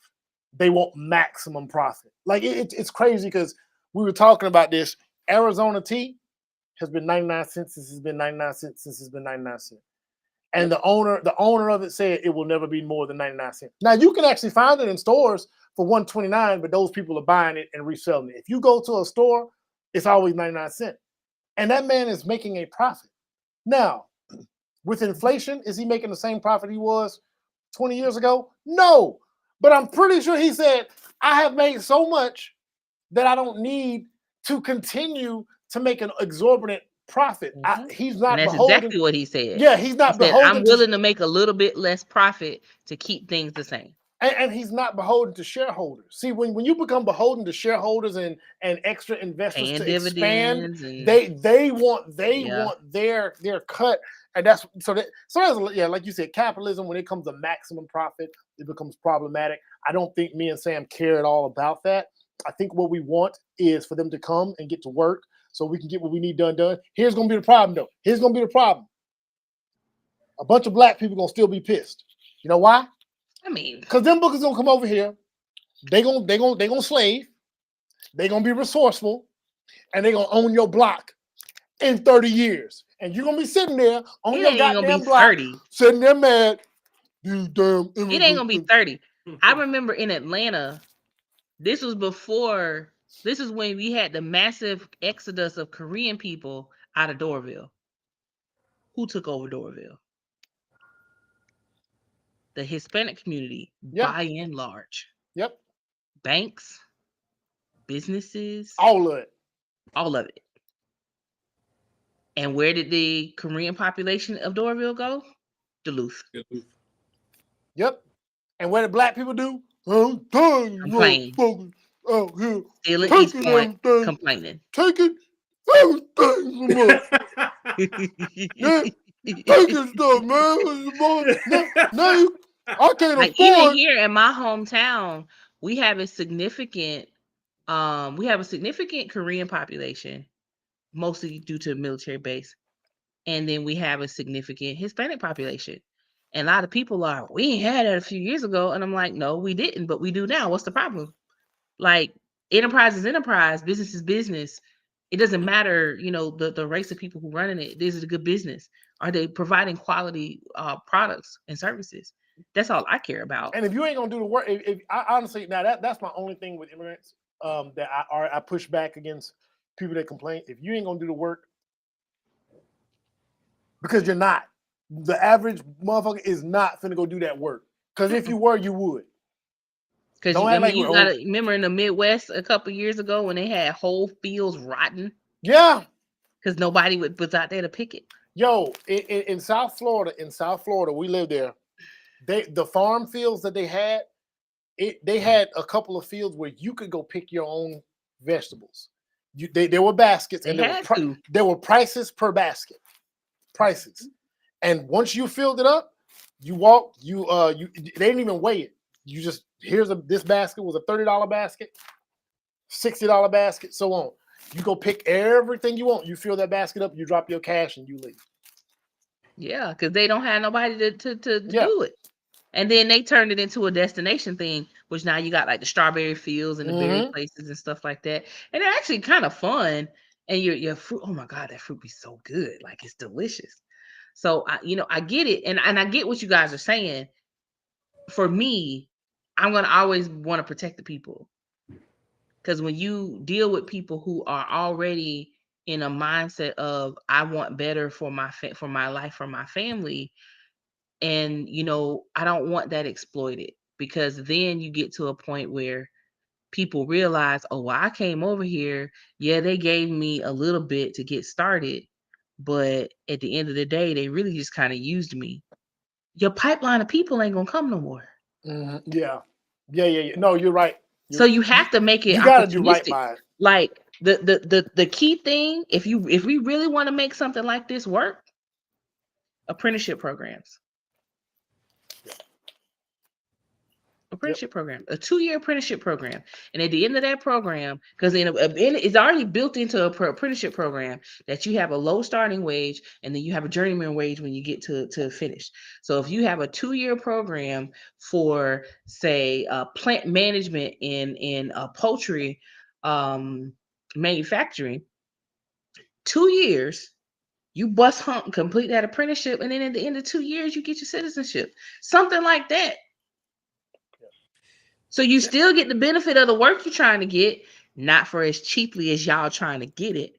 They want maximum profit. Like it's crazy because we were talking about this. Arizona tea has been 99 cents since it's been 99 cents since it's been 99 cents. And the owner of it said it will never be more than 99 cents. Now you can actually find it in stores for 129, but those people are buying it and reselling it. If you go to a store, it's always 99 cents. And that man is making a profit. Now, with inflation, is he making the same profit he was 20 years ago? No. But I'm pretty sure he said, I have made so much that I don't need to continue to make an exorbitant profit. He's not And that's beholden. exactly what he said. Yeah, he's not He said, beholden. I'm willing to make a little bit less profit to keep things the same. And he's not beholden to shareholders. See, when you become beholden to shareholders and extra investors Paying to expand, dividends and they want their cut, and that's like you said, capitalism. When it comes to maximum profit, it becomes problematic. I don't think me and Sam care at all about that. I think what we want is for them to come and get to work so we can get what we need done. Here's gonna be the problem though. Here's gonna be the problem. A bunch of black people gonna still be pissed. You know why? I mean, because them bookers gonna come over here, they gonna slave, they gonna be resourceful, and they gonna own your block in 30 years. And you're gonna be sitting there on it your ain't gonna goddamn be block, 30. sitting there mad. These damn It ain't gonna be 30. I remember in Atlanta, this was when we had the massive exodus of Korean people out of Doraville. Who took over Doraville? The Hispanic community, by and large. Yep. Banks, businesses, all of it. And where did the Korean population of Doraville go? Duluth. Yep. And what did black people do? Complain. Still at East Point, complaining. Take it. Everything take your stuff, man. Now I can't afford. Even here in my hometown, we have a significant Korean population, mostly due to a military base. And then we have a significant Hispanic population. And a lot of people are, we ain't had that a few years ago. And I'm like, no, we didn't, but we do now. What's the problem? Like, enterprise is enterprise, business is business. It doesn't matter, the race of people who running it. This is a good business. Are they providing quality products and services? That's all I care about. And if you ain't gonna do the work, if I honestly, now that's my only thing with immigrants that I push back against people that complain. If you ain't gonna do the work, because you're not, the average motherfucker is not finna go do that work. Because if you were, you would. Because you gotta remember in the Midwest a couple years ago when they had whole fields rotten. Yeah. Because nobody was out there to pick it. Yo, in South Florida, we lived there. The farm fields that they had a couple of fields where you could go pick your own vegetables. There were baskets and there were prices per basket. Prices. And once you filled it up, you walk, they didn't even weigh it. You just, this basket was a $30 basket, $60 basket, so on. You go pick everything you want. You fill that basket up, you drop your cash, and you leave. Yeah, because they don't have nobody to do it. And then they turned it into a destination thing, which now you got like the strawberry fields and the berry places and stuff like that. And they're actually kind of fun. and your fruit. Oh my God, that fruit be so good. Like it's delicious. So I get it, and I get what you guys are saying. For me, I'm gonna always want to protect the people, because when you deal with people who are already in a mindset of I want better for my for my life, for my family, and I don't want that exploited, because then you get to a point where people realize, oh, well, I came over here. Yeah, they gave me a little bit to get started, but at the end of the day, they really just kind of used me. Your pipeline of people ain't gonna come no more. Yeah. No, you're right. So you have to make it you got to do right opportunistic. by it. Like the key thing, if we really want to make something like this work, apprenticeship programs. Apprenticeship program, a 2-year apprenticeship program, and at the end of that program, because it's already built into a apprenticeship program that you have a low starting wage, and then you have a journeyman wage when you get to finish. So if you have a 2-year program for, say, plant management in poultry manufacturing, 2 years. You bust hump, complete that apprenticeship, and then at the end of 2 years, you get your citizenship. Something like that. So you still get the benefit of the work you're trying to get, not for as cheaply as y'all trying to get it.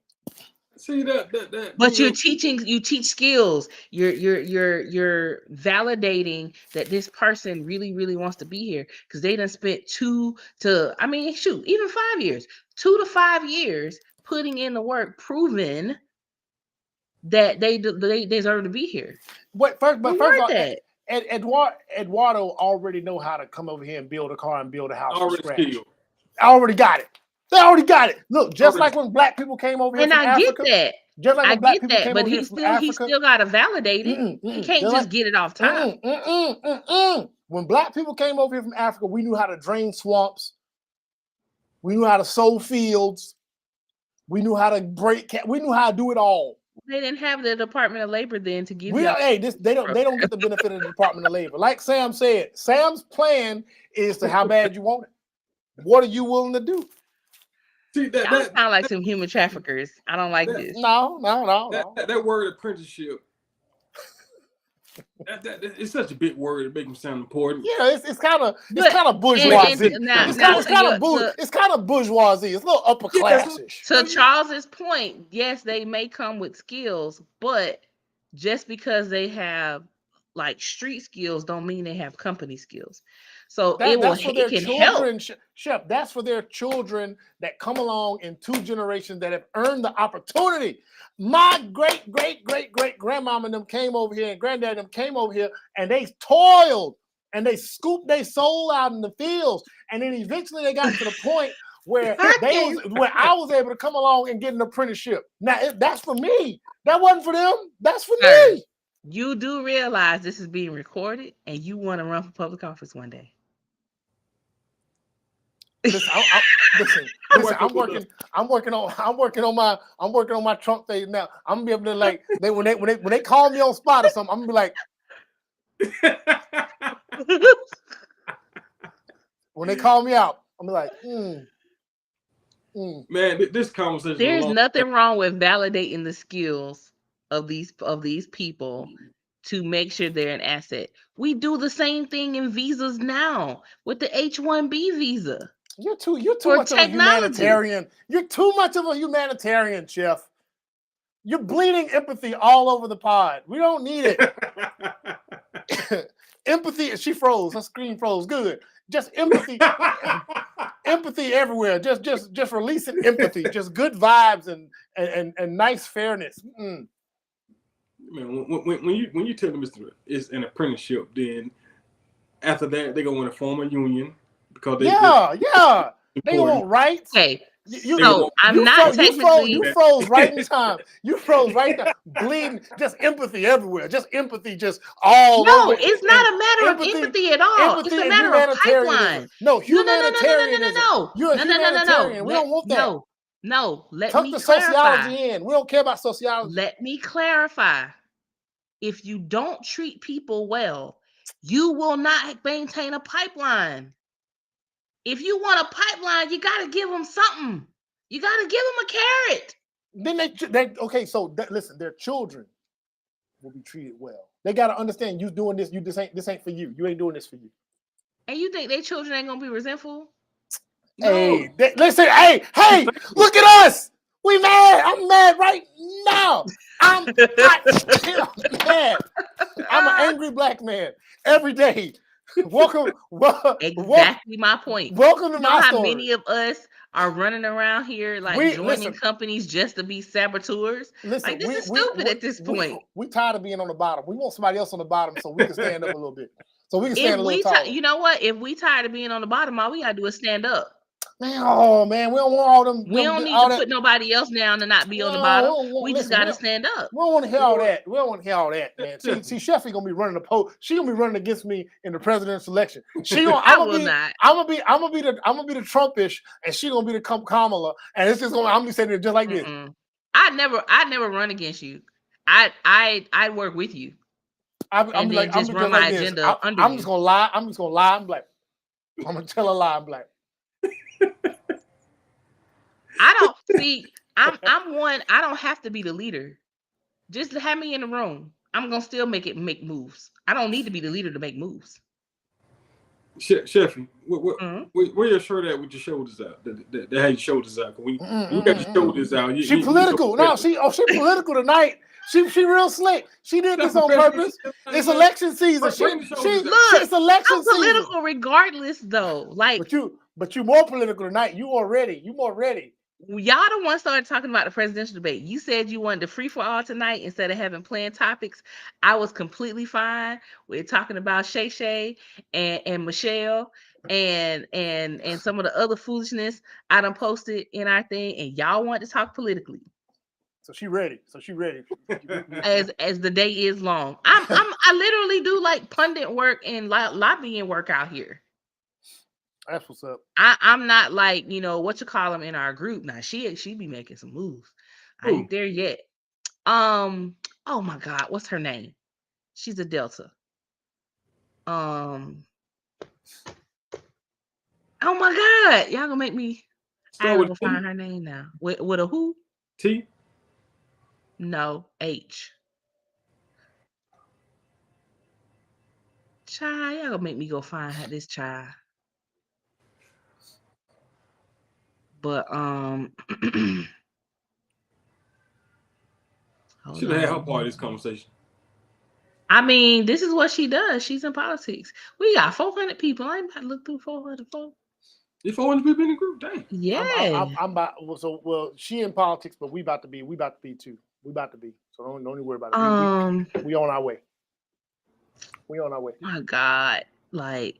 See that But you teach skills. You're validating that this person really, really wants to be here, because they done spent 2 to, even 5 years, 2 to 5 years putting in the work, proving that they deserve to be here. First of all, that. Eduardo already know how to come over here and build a car and build a house from scratch. Skilled. I already got it. They already got it. Look, just like when black people came over here and from I Africa. Get that. Just like when black people came but over here from Africa. He still got to validate it. He can't just get it off top. When black people came over here from Africa, we knew how to drain swamps. We knew how to sow fields. We knew how to we knew how to do it all. They didn't have the Department of Labor then to give you. They don't get the benefit of the Department of Labor. Like Sam said, Sam's plan is to how bad you want it. What are you willing to do? See, that sound like some human traffickers. I don't like this. No. That word apprenticeship. It's such a big word to make them sound important. Yeah, it's kind of bourgeoisie. It's kind of bourgeoisie. It's a little upper classish. To Charles's point, yes, they may come with skills, but just because they have like street skills don't mean they have company skills. So that's for their children, Shep. That's for their children that come along in 2 generations that have earned the opportunity. My great grandmama and them came over here, and granddad and them came over here, and they toiled and they scooped their soul out in the fields, and then eventually they got to the point where I was able to come along and get an apprenticeship. Now that's for me. That wasn't for them. That's for me. You do realize this is being recorded, and you want to run for public office one day. Listen, I'm working on my Trump phase now. I'm gonna be able to when they call me on spot or something, I'm gonna be like, when they call me out, I'm gonna be like, Man, this conversation. There's nothing wrong with validating the skills of these people to make sure they're an asset. We do the same thing in visas now with the H-1B visa. You're too much of a humanitarian. You're too much of a humanitarian, Chef. You're bleeding empathy all over the pod. We don't need it. Empathy. She froze. Her screen froze. Good. Just empathy. Empathy everywhere. Just releasing empathy. Just good vibes and nice fairness. Man, when you tell them it's an apprenticeship, then after that they're gonna want to form a union. Because they want rights. Okay, I'm not technically. You froze right in time. You froze right there, bleeding. Just empathy everywhere. Just empathy, just all over. No, it's not a matter of empathy at all. It's a matter of pipeline. No, humanitarianism. No. You're a humanitarian. We don't want that. No. Let Tuck me the clarify. sociology in. We don't care about sociology. Let me clarify. If you don't treat people well, you will not maintain a pipeline. If you want a pipeline, you got to give them something. You got to give them a carrot. Then they okay. So listen, their children will be treated well. They got to understand you doing this. This ain't for you. You ain't doing this for you. And you think their children ain't gonna be resentful? Hey, listen. Hey, look at us. We mad. I'm mad right now. I'm mad. I'm an angry black man every day. Welcome. Exactly my point. Welcome to my how story. Many of us are running around here like joining companies just to be saboteurs. Listen, like this is stupid at this point. We tired of being on the bottom. We want somebody else on the bottom so we can stand up a little bit. So we can stand a little taller. You know what? If we tired of being on the bottom, all we gotta do is stand up. Man, we don't want all them. We don't need to put nobody else down and not be on the bottom. We just gotta stand up. We don't want to hear all that. We don't want to hear all that, man. See, Sheffy gonna be running the poll. She gonna be running against me in the presidential election. I'm gonna be the Trumpish, and she gonna be the Kamala, and it's just gonna. I'm gonna be saying it just like this. I never run against you. I work with you. I'm like, just run my agenda under I'm just gonna lie. I'm like, I'm gonna tell a lie. I'm like. I don't see. I'm one. I don't have to be the leader. Just have me in the room. I'm gonna still make moves. I don't need to be the leader to make moves. Sheffy, where your shirt at with your shoulders out? That had your shoulders out. When you got your shoulders out, she political. No, she political tonight. She real slick. She did this on purpose. It's election season. It's election I'm political season. Regardless, though. Like, but you more political tonight. You more ready. Y'all the one started talking about the presidential debate. You said you wanted to free for all tonight instead of having planned topics. I was completely fine with talking about Shay and Michelle and some of the other foolishness I done posted in our thing, and y'all want to talk politically. So she ready. As the day is long. I literally do like pundit work and lobbying work out here. That's what's up. I'm not like, what you call them in our group. Now she be making some moves. I ain't there yet. Oh my God, what's her name? She's a Delta. Oh my God, y'all gonna make me. I gotta find her name now. With a who? T. No, H. Child, y'all gonna make me go find this child. But should have had her part of this conversation. I mean, this is what she does. She's in politics. We got 400 people. I ain't about to look through 400 folks. There's 400 people in the group. Dang. Yeah. I'm about. Well, she in politics, but we about to be too. We about to be. So don't even worry about it. We on our way. My God, like,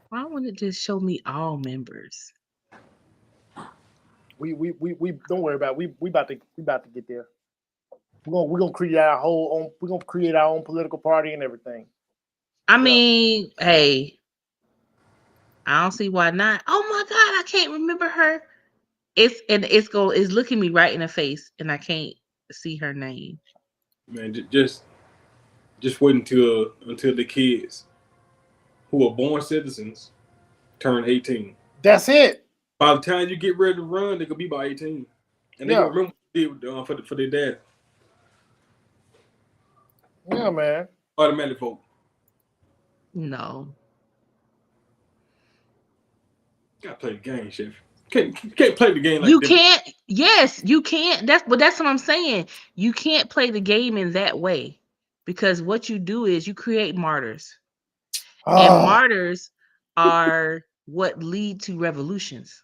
why wouldn't it just show me all members? We don't worry about it. We about to get there. We're gonna create our own political party and everything. I mean, hey, I don't see why not. Oh my God, I can't remember her. It's looking me right in the face, and I can't see her name. Man, just wait until the kids who are born citizens turn 18. That's it. By the time you get ready to run, they're gonna be about 18, and they're gonna remember what they did for their dad. Yeah, man. Automatic vote. No. Gotta play the game, Chef. Can't play the game like you this. Can't. Yes, you can't. That's what I'm saying. You can't play the game in that way, because what you do is you create martyrs, and martyrs are what lead to revolutions,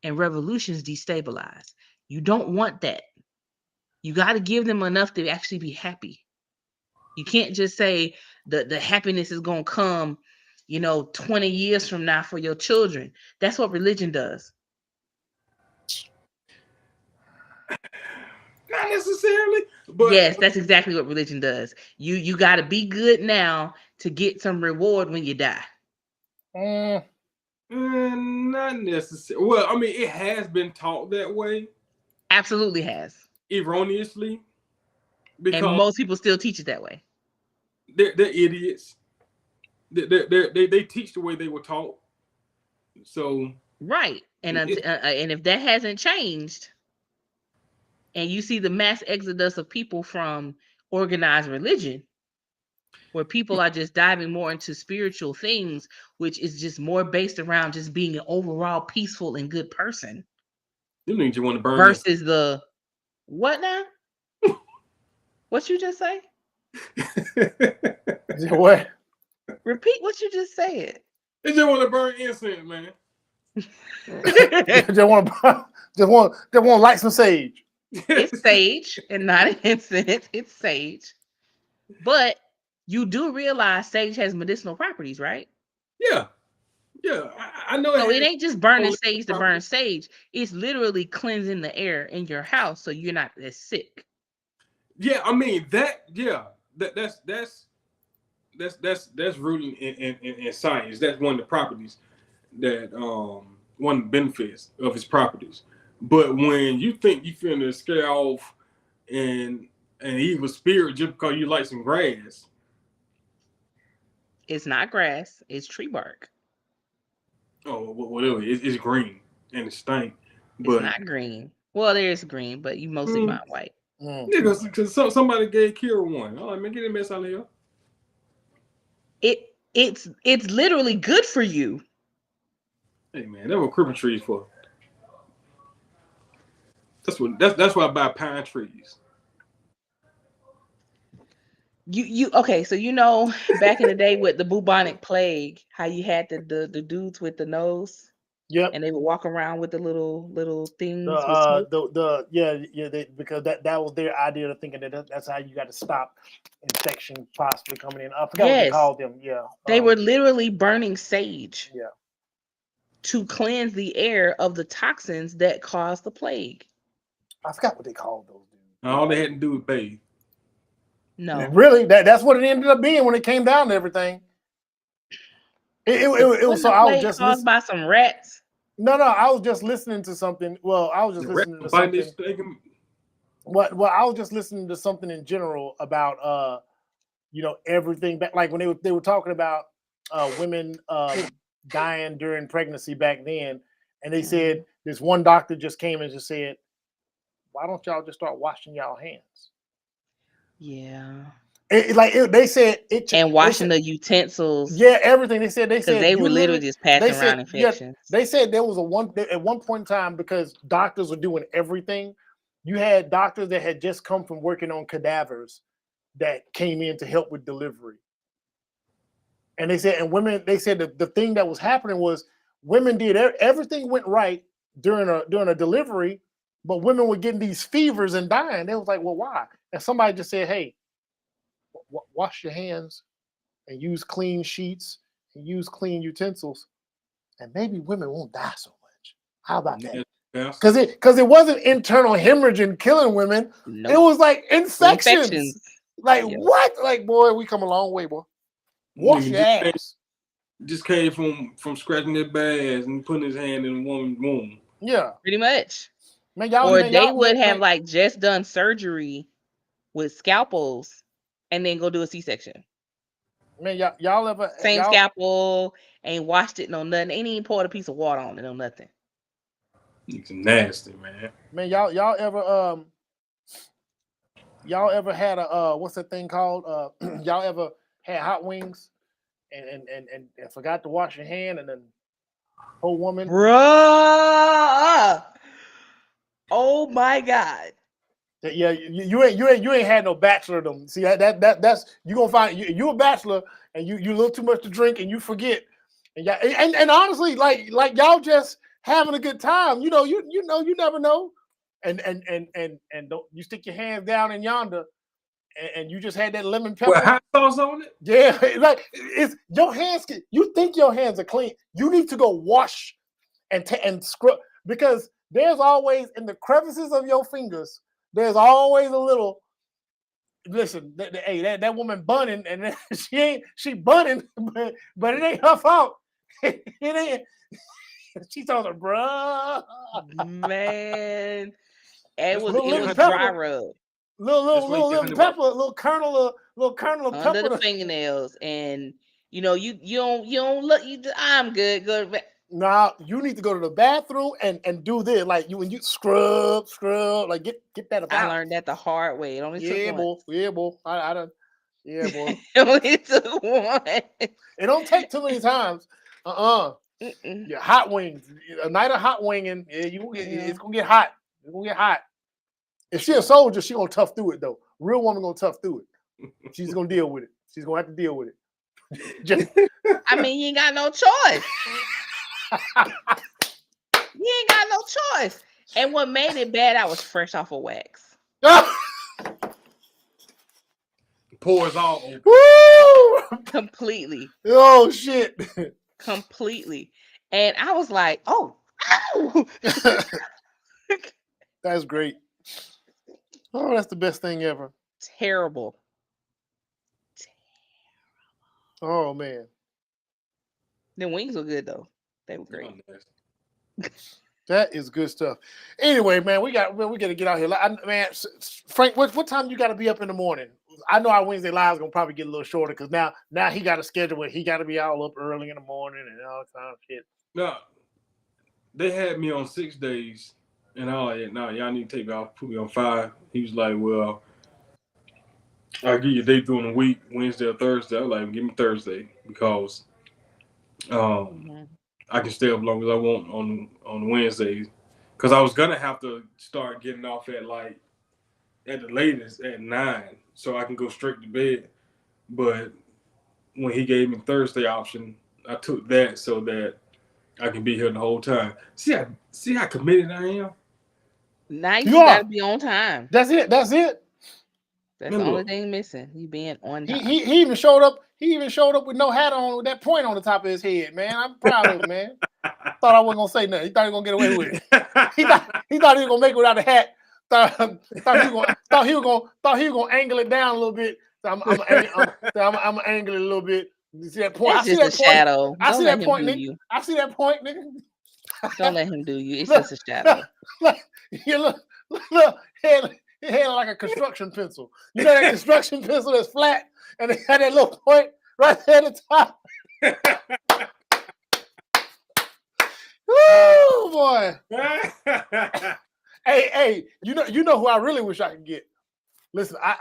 and revolutions destabilize. You don't want that. You got to give them enough to actually be happy. You can't just say the happiness is gonna come, 20 years from now for your children. That's what religion does. Not necessarily, but yes, that's exactly what religion does. You got to be good now to get some reward when you die. Not necessarily. Well, I mean, it has been taught that way. Absolutely has. Erroneously. And most people still teach it that way. They're idiots. They teach the way they were taught. So right, and if that hasn't changed, And you see the mass exodus of people from organized religion, where people are just diving more into spiritual things, which is just more based around just being an overall peaceful and good person. You need you want to burn versus the what now? What you just say? What? Repeat what you just said. They just want to burn incense, man. They want to light some sage. It's sage and not an incense. It's sage. But you do realize sage has medicinal properties, right? Yeah. Yeah. I know So it ain't just burning sage to burn properties. sage. It's literally cleansing the air in your house so you're not as sick. Yeah, I mean that. Yeah, that's rooted in science. That's one of the properties that one of the benefits of its properties. But when you think you finna scare off an evil spirit just because you like some grass, It's not grass. It's tree bark. oh whatever, it's green and it stink. It's not green. Well, there's green, but you mostly find white. Yeah, because somebody gave Kira one. Oh, man, get that mess out of here. It's literally good for you. Hey man, that what crippin' trees for. That's why I buy pine trees. You okay? So you know back in the day with the bubonic plague, how you had the dudes with the nose. Yep. And they would walk around with the little things. Because that was their idea of thinking that's how you got to stop infection possibly coming in. I forgot what they called them. Yeah. They were literally burning sage. Yeah. To cleanse the air of the toxins that cause the plague. I forgot what they called those dudes. All they had to do was bathe. No. Really, that's what it ended up being when it came down to everything. It was so I was just caused by some rats. No, I was just listening to something. Well, I was just listening to something. What I was just listening to something in general about everything back, like when they were talking about women dying during pregnancy back then, and they said this one doctor just came and just said, why don't y'all just start washing y'all hands? Yeah. They said it and washing the utensils. Yeah, everything. They said they were literally just passing around infections. Yeah, they said there was at one point in time, because doctors were doing everything. You had doctors that had just come from working on cadavers that came in to help with delivery. And they said, they said that the thing that was happening was women did everything went right during a delivery, but women were getting these fevers and dying. They was like, well, why? And somebody just said, hey, wash your hands and use clean sheets and use clean utensils, and maybe women won't die so much. How about that? Because it wasn't internal hemorrhaging killing women. Nope. It was like infections. Like what? Like, boy, we come a long way, boy. Wash your ass. Just came from scratching their bags and putting his hand in a woman's womb. Yeah, pretty much. They would have like just done surgery with scalpels and then go do a C-section. Man, y'all ever scalpel, ain't washed it, no nothing, ain't even poured a piece of water on it, no nothing. It's nasty, man. Man, y'all ever had a what's that thing called? Y'all ever had hot wings and forgot to wash your hand, and then whole woman, bruh. Oh my God. Yeah, you ain't had no bachelor them. See that's you gonna find you a bachelor and you a little too much to drink and you forget, and honestly like y'all just having a good time. You never know, and don't you stick your hands down in yonder, and you just had that lemon pepper. With hot sauce on it. Yeah, like it's your hands. You think your hands are clean? You need to go wash and scrub, because there's always in the crevices of your fingers. There's always a little. Listen, that woman bunning, and she bunning, but it ain't her fault. It ain't. She told her, bruh. Man, it was lemon dry rub. Little lemon pepper, little kernel of under pepper the fingernails, and you don't look. I'm good. Nah, you need to go to the bathroom and do this. Like when you scrub, like get that I about. learned that the hard way. It only took one. Yeah, boy. I done. Yeah, boy. It only took one. It don't take too many times. Mm-mm. Yeah, hot wings. A night of hot winging. Yeah, it's gonna get hot. It's gonna get hot. If she a soldier, she gonna tough through it though. Real woman gonna tough through it. She's gonna deal with it. She's gonna have to deal with it. I mean, you ain't got no choice. You ain't got no choice. And what made it bad, I was fresh off of wax. Pours all over. Woo! Completely. Oh shit. Completely. And I was like, oh, ow! That's great. Oh, that's the best thing ever. Terrible. Oh man. The wings were good though. They were great. That is good stuff. Anyway, man, we got to get out here. Man, Frank, what time you got to be up in the morning? I know our Wednesday live is gonna probably get a little shorter because now he got a schedule where he got to be all up early in the morning and all that kind of shit. No, they had me on 6 days, and I was like, "No, y'all need to take me off, put me on 5." He was like, "Well, I'll give you a day during the week, Wednesday or Thursday." I was like, "Give me Thursday because I can stay up long as I want on Wednesdays." Because I was gonna have to start getting off at the latest at 9, so I can go straight to bed. But when he gave me Thursday option, I took that so that I can be here the whole time. See how committed I am. Now you gotta be on time. That's it. That's the only thing missing. You being on time. He even showed up. He even showed up with no hat on, with that point on the top of his head. Man, I'm proud of him, man. Thought I wasn't gonna say nothing. He thought he was gonna get away with it. He thought he was gonna make it without a hat. Thought he was gonna angle it down a little bit. So I'm gonna angle it a little bit. You see that point? It's just a shadow. I see that point, nigga. nigga. I see that point, nigga. Don't let him do you. It's just a shadow. Look, head like a construction pencil. You know that construction pencil that's flat and it had that little point right there at the top. Woo, boy. Hey, you know who I really wish I could get. Listen, I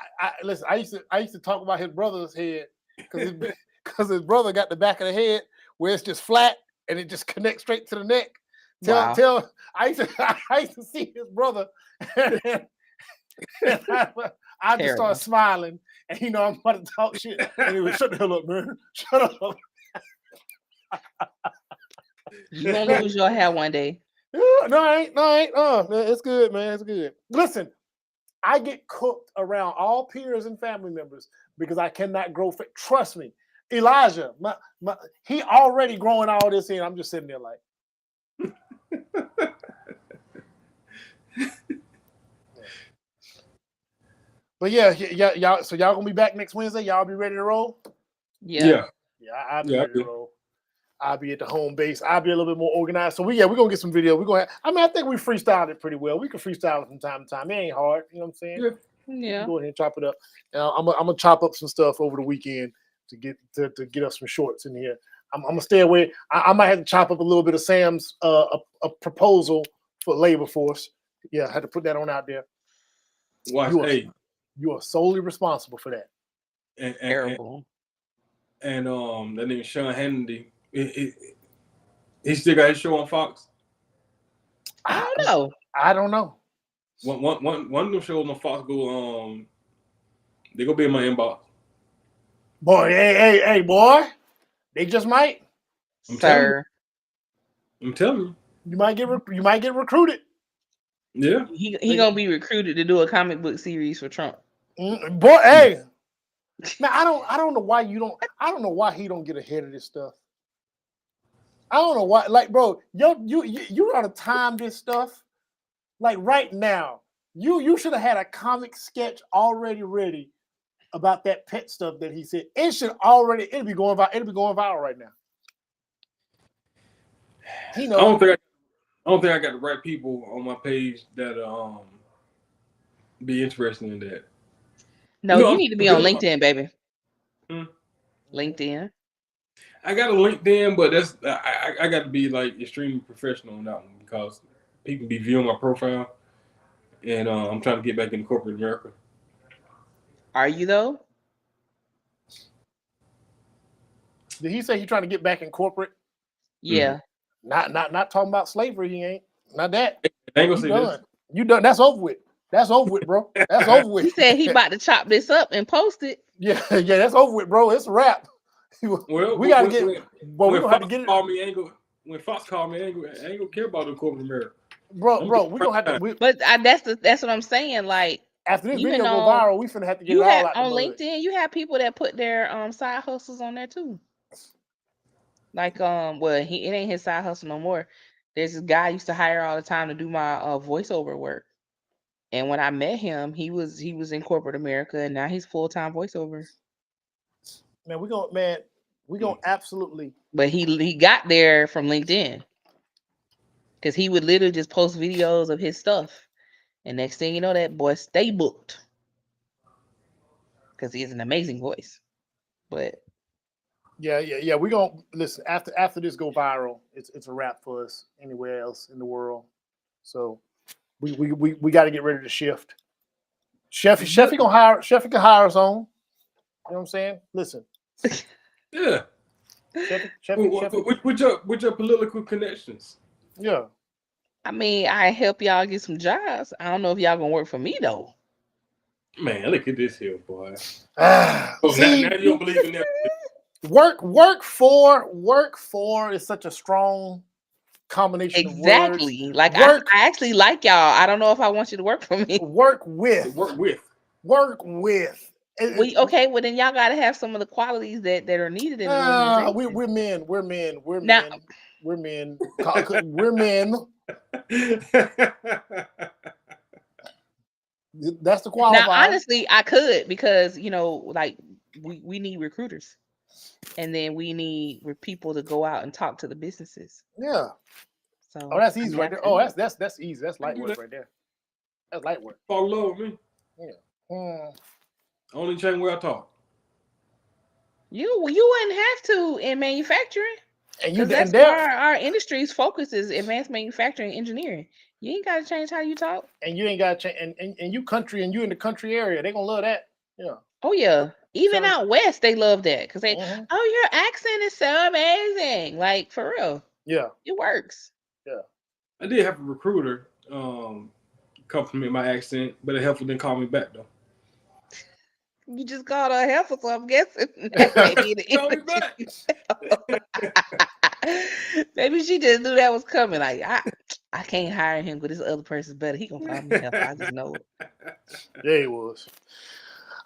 used to talk about his brother's head because his brother got the back of the head where it's just flat and it just connects straight to the neck. I used to see his brother and I just started smiling and I'm about to talk shit and he was shut the hell up, man. Shut up. You gonna lose your hair one day. No, I ain't. Oh, it's good, man. It's good. Listen, I get cooked around all peers and family members because I cannot grow. Trust me, Elijah, he already growing all this in. I'm just sitting there like. But yeah, y'all. So y'all gonna be back next Wednesday. Y'all be ready to roll. Yeah. I'll be ready to roll. I'll be at the home base. I'll be a little bit more organized. So we're gonna get some video. I think we freestyled it pretty well. We can freestyle it from time to time. It ain't hard. You know what I'm saying? Yeah. Go ahead and chop it up. I'm gonna chop up some stuff over the weekend to get us some shorts in here. I'm gonna stay away. I might have to chop up a little bit of Sam's a proposal for labor force. Yeah, I had to put that on out there. You are solely responsible for that. Terrible. And that name Sean Hannity. He still got his show on Fox. I don't know. One of them shows on Fox go they gonna be in my inbox. Boy, hey, boy, they just might. I'm telling you. You might get recruited. Yeah, he gonna be recruited to do a comic book series for Trump. Boy, hey. Now I don't know why I don't know why he don't get ahead of this stuff. I don't know why. Like, bro, you gotta time this stuff. Like right now, you should have had a comic sketch already ready about that pet stuff that he said. It'll be going viral right now. I don't think I got the right people on my page that be interested in that. No, you need to be on LinkedIn, baby. LinkedIn. I got a LinkedIn, but that's I got to be like extremely professional on that one because people be viewing my profile, and I'm trying to get back into corporate America. Are you though? Did he say he's trying to get back in corporate? Yeah. Not talking about slavery. He ain't. Not that. I ain't gonna You say done. this. You done. That's over with. That's over with, bro. That's over with. He said he about to chop this up and post it. Yeah, that's over with, bro. It's a wrap. Well, we gotta get. But we gonna have to get it. When Fox called me, I ain't gonna care about the corporate America. Bro, we gonna have to. But that's what I'm saying. Like, after this even video go viral, we finna have to get you it all have out on the mud. LinkedIn. You have people that put their side hustles on there too. Like well, it ain't his side hustle no more. There's this guy I used to hire all the time to do my voiceover work. And when I met him, he was in corporate America, and now he's full-time voiceover. Man, we gonna absolutely. But he got there from LinkedIn because he would literally just post videos of his stuff, and next thing you know, that boy stay booked because he has an amazing voice. But Yeah. We gonna listen after this go viral. It's a wrap for us anywhere else in the world. So we got to get ready to shift. Chef, can hire us on. You know what I'm saying? Listen. Yeah. With your political connections. Yeah. I mean, I help y'all get some jobs. I don't know if y'all gonna work for me though. Man, look at this here, boy. Now you don't believe in that. Work for is such a strong combination of words. Exactly. Like I actually like y'all. I don't know if I want you to work for me. Work with. Okay, well then y'all gotta have some of the qualities that are needed in an organization. We're men. We're men. That's the qualifier. Now, honestly, I could because like we need recruiters, and then we need people to go out and talk to the businesses. Yeah. So that's easy right there. Oh, that's easy. That's light work right there. That's light work. Fall in love with me. Yeah. Only change where I talk. You wouldn't have to in manufacturing. And that's where our industry's focus is advanced manufacturing engineering. You ain't gotta change how you talk. And you ain't gotta change and you country and you in the country area, they gonna love that. Yeah. Oh yeah. Even out west, they love that because they your accent is so amazing. Like for real. Yeah. It works. Yeah. I did have a recruiter compliment my accent, but it helpful didn't call me back though. You just called her helpful, so I'm guessing. Maybe she just knew that was coming. Like I can't hire him, but this other person's better. He gonna find me helpful. I just know it. Yeah, he was.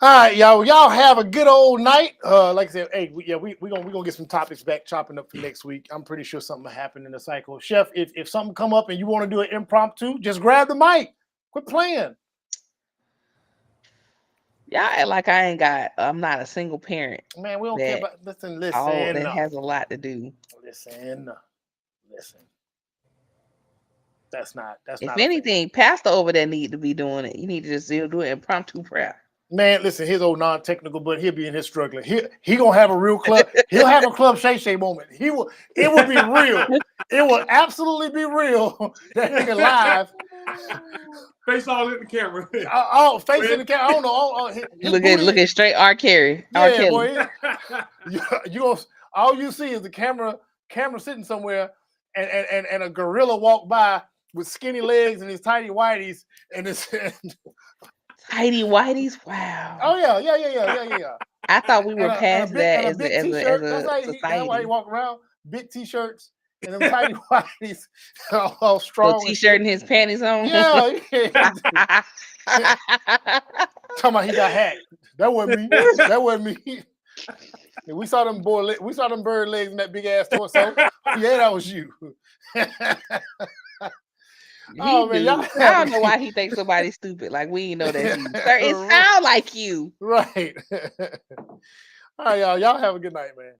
All right, y'all have a good old night. Like I said, hey, we gonna get some topics back chopping up for next week. I'm pretty sure something will happen in the cycle. Chef, if something come up and you want to do an impromptu, just grab the mic. Quit playing. Y'all act like I'm not a single parent. Man, we don't care about listen. That has a lot to do. Listen. That's if anything, Pastor over there need to be doing it. You need to just do an impromptu prayer. Man, listen, his old non-technical, but he'll be in his struggling. He gonna have a real club. He'll have a club Shay moment. It will be real. It will absolutely be real. That nigga live. Face all in the camera. Face in the camera. I don't know. Look at straight R. Kelly. Yeah, boy. All you see is the camera sitting somewhere, and a gorilla walk by with skinny legs and his tidy whities and his. Tidy whities, wow. Oh yeah. I thought we were past that as a society. That's why he walk around big t-shirts and them tidy whities, all strong. So t-shirt and his panties on. Yeah. Talking about he got hacked. That wasn't me. We saw them bird legs and that big ass torso. Yeah, that was you. Oh man, I don't know why he thinks somebody's stupid. Like we ain't know that. It sound like you. Right. All right, y'all have a good night, man.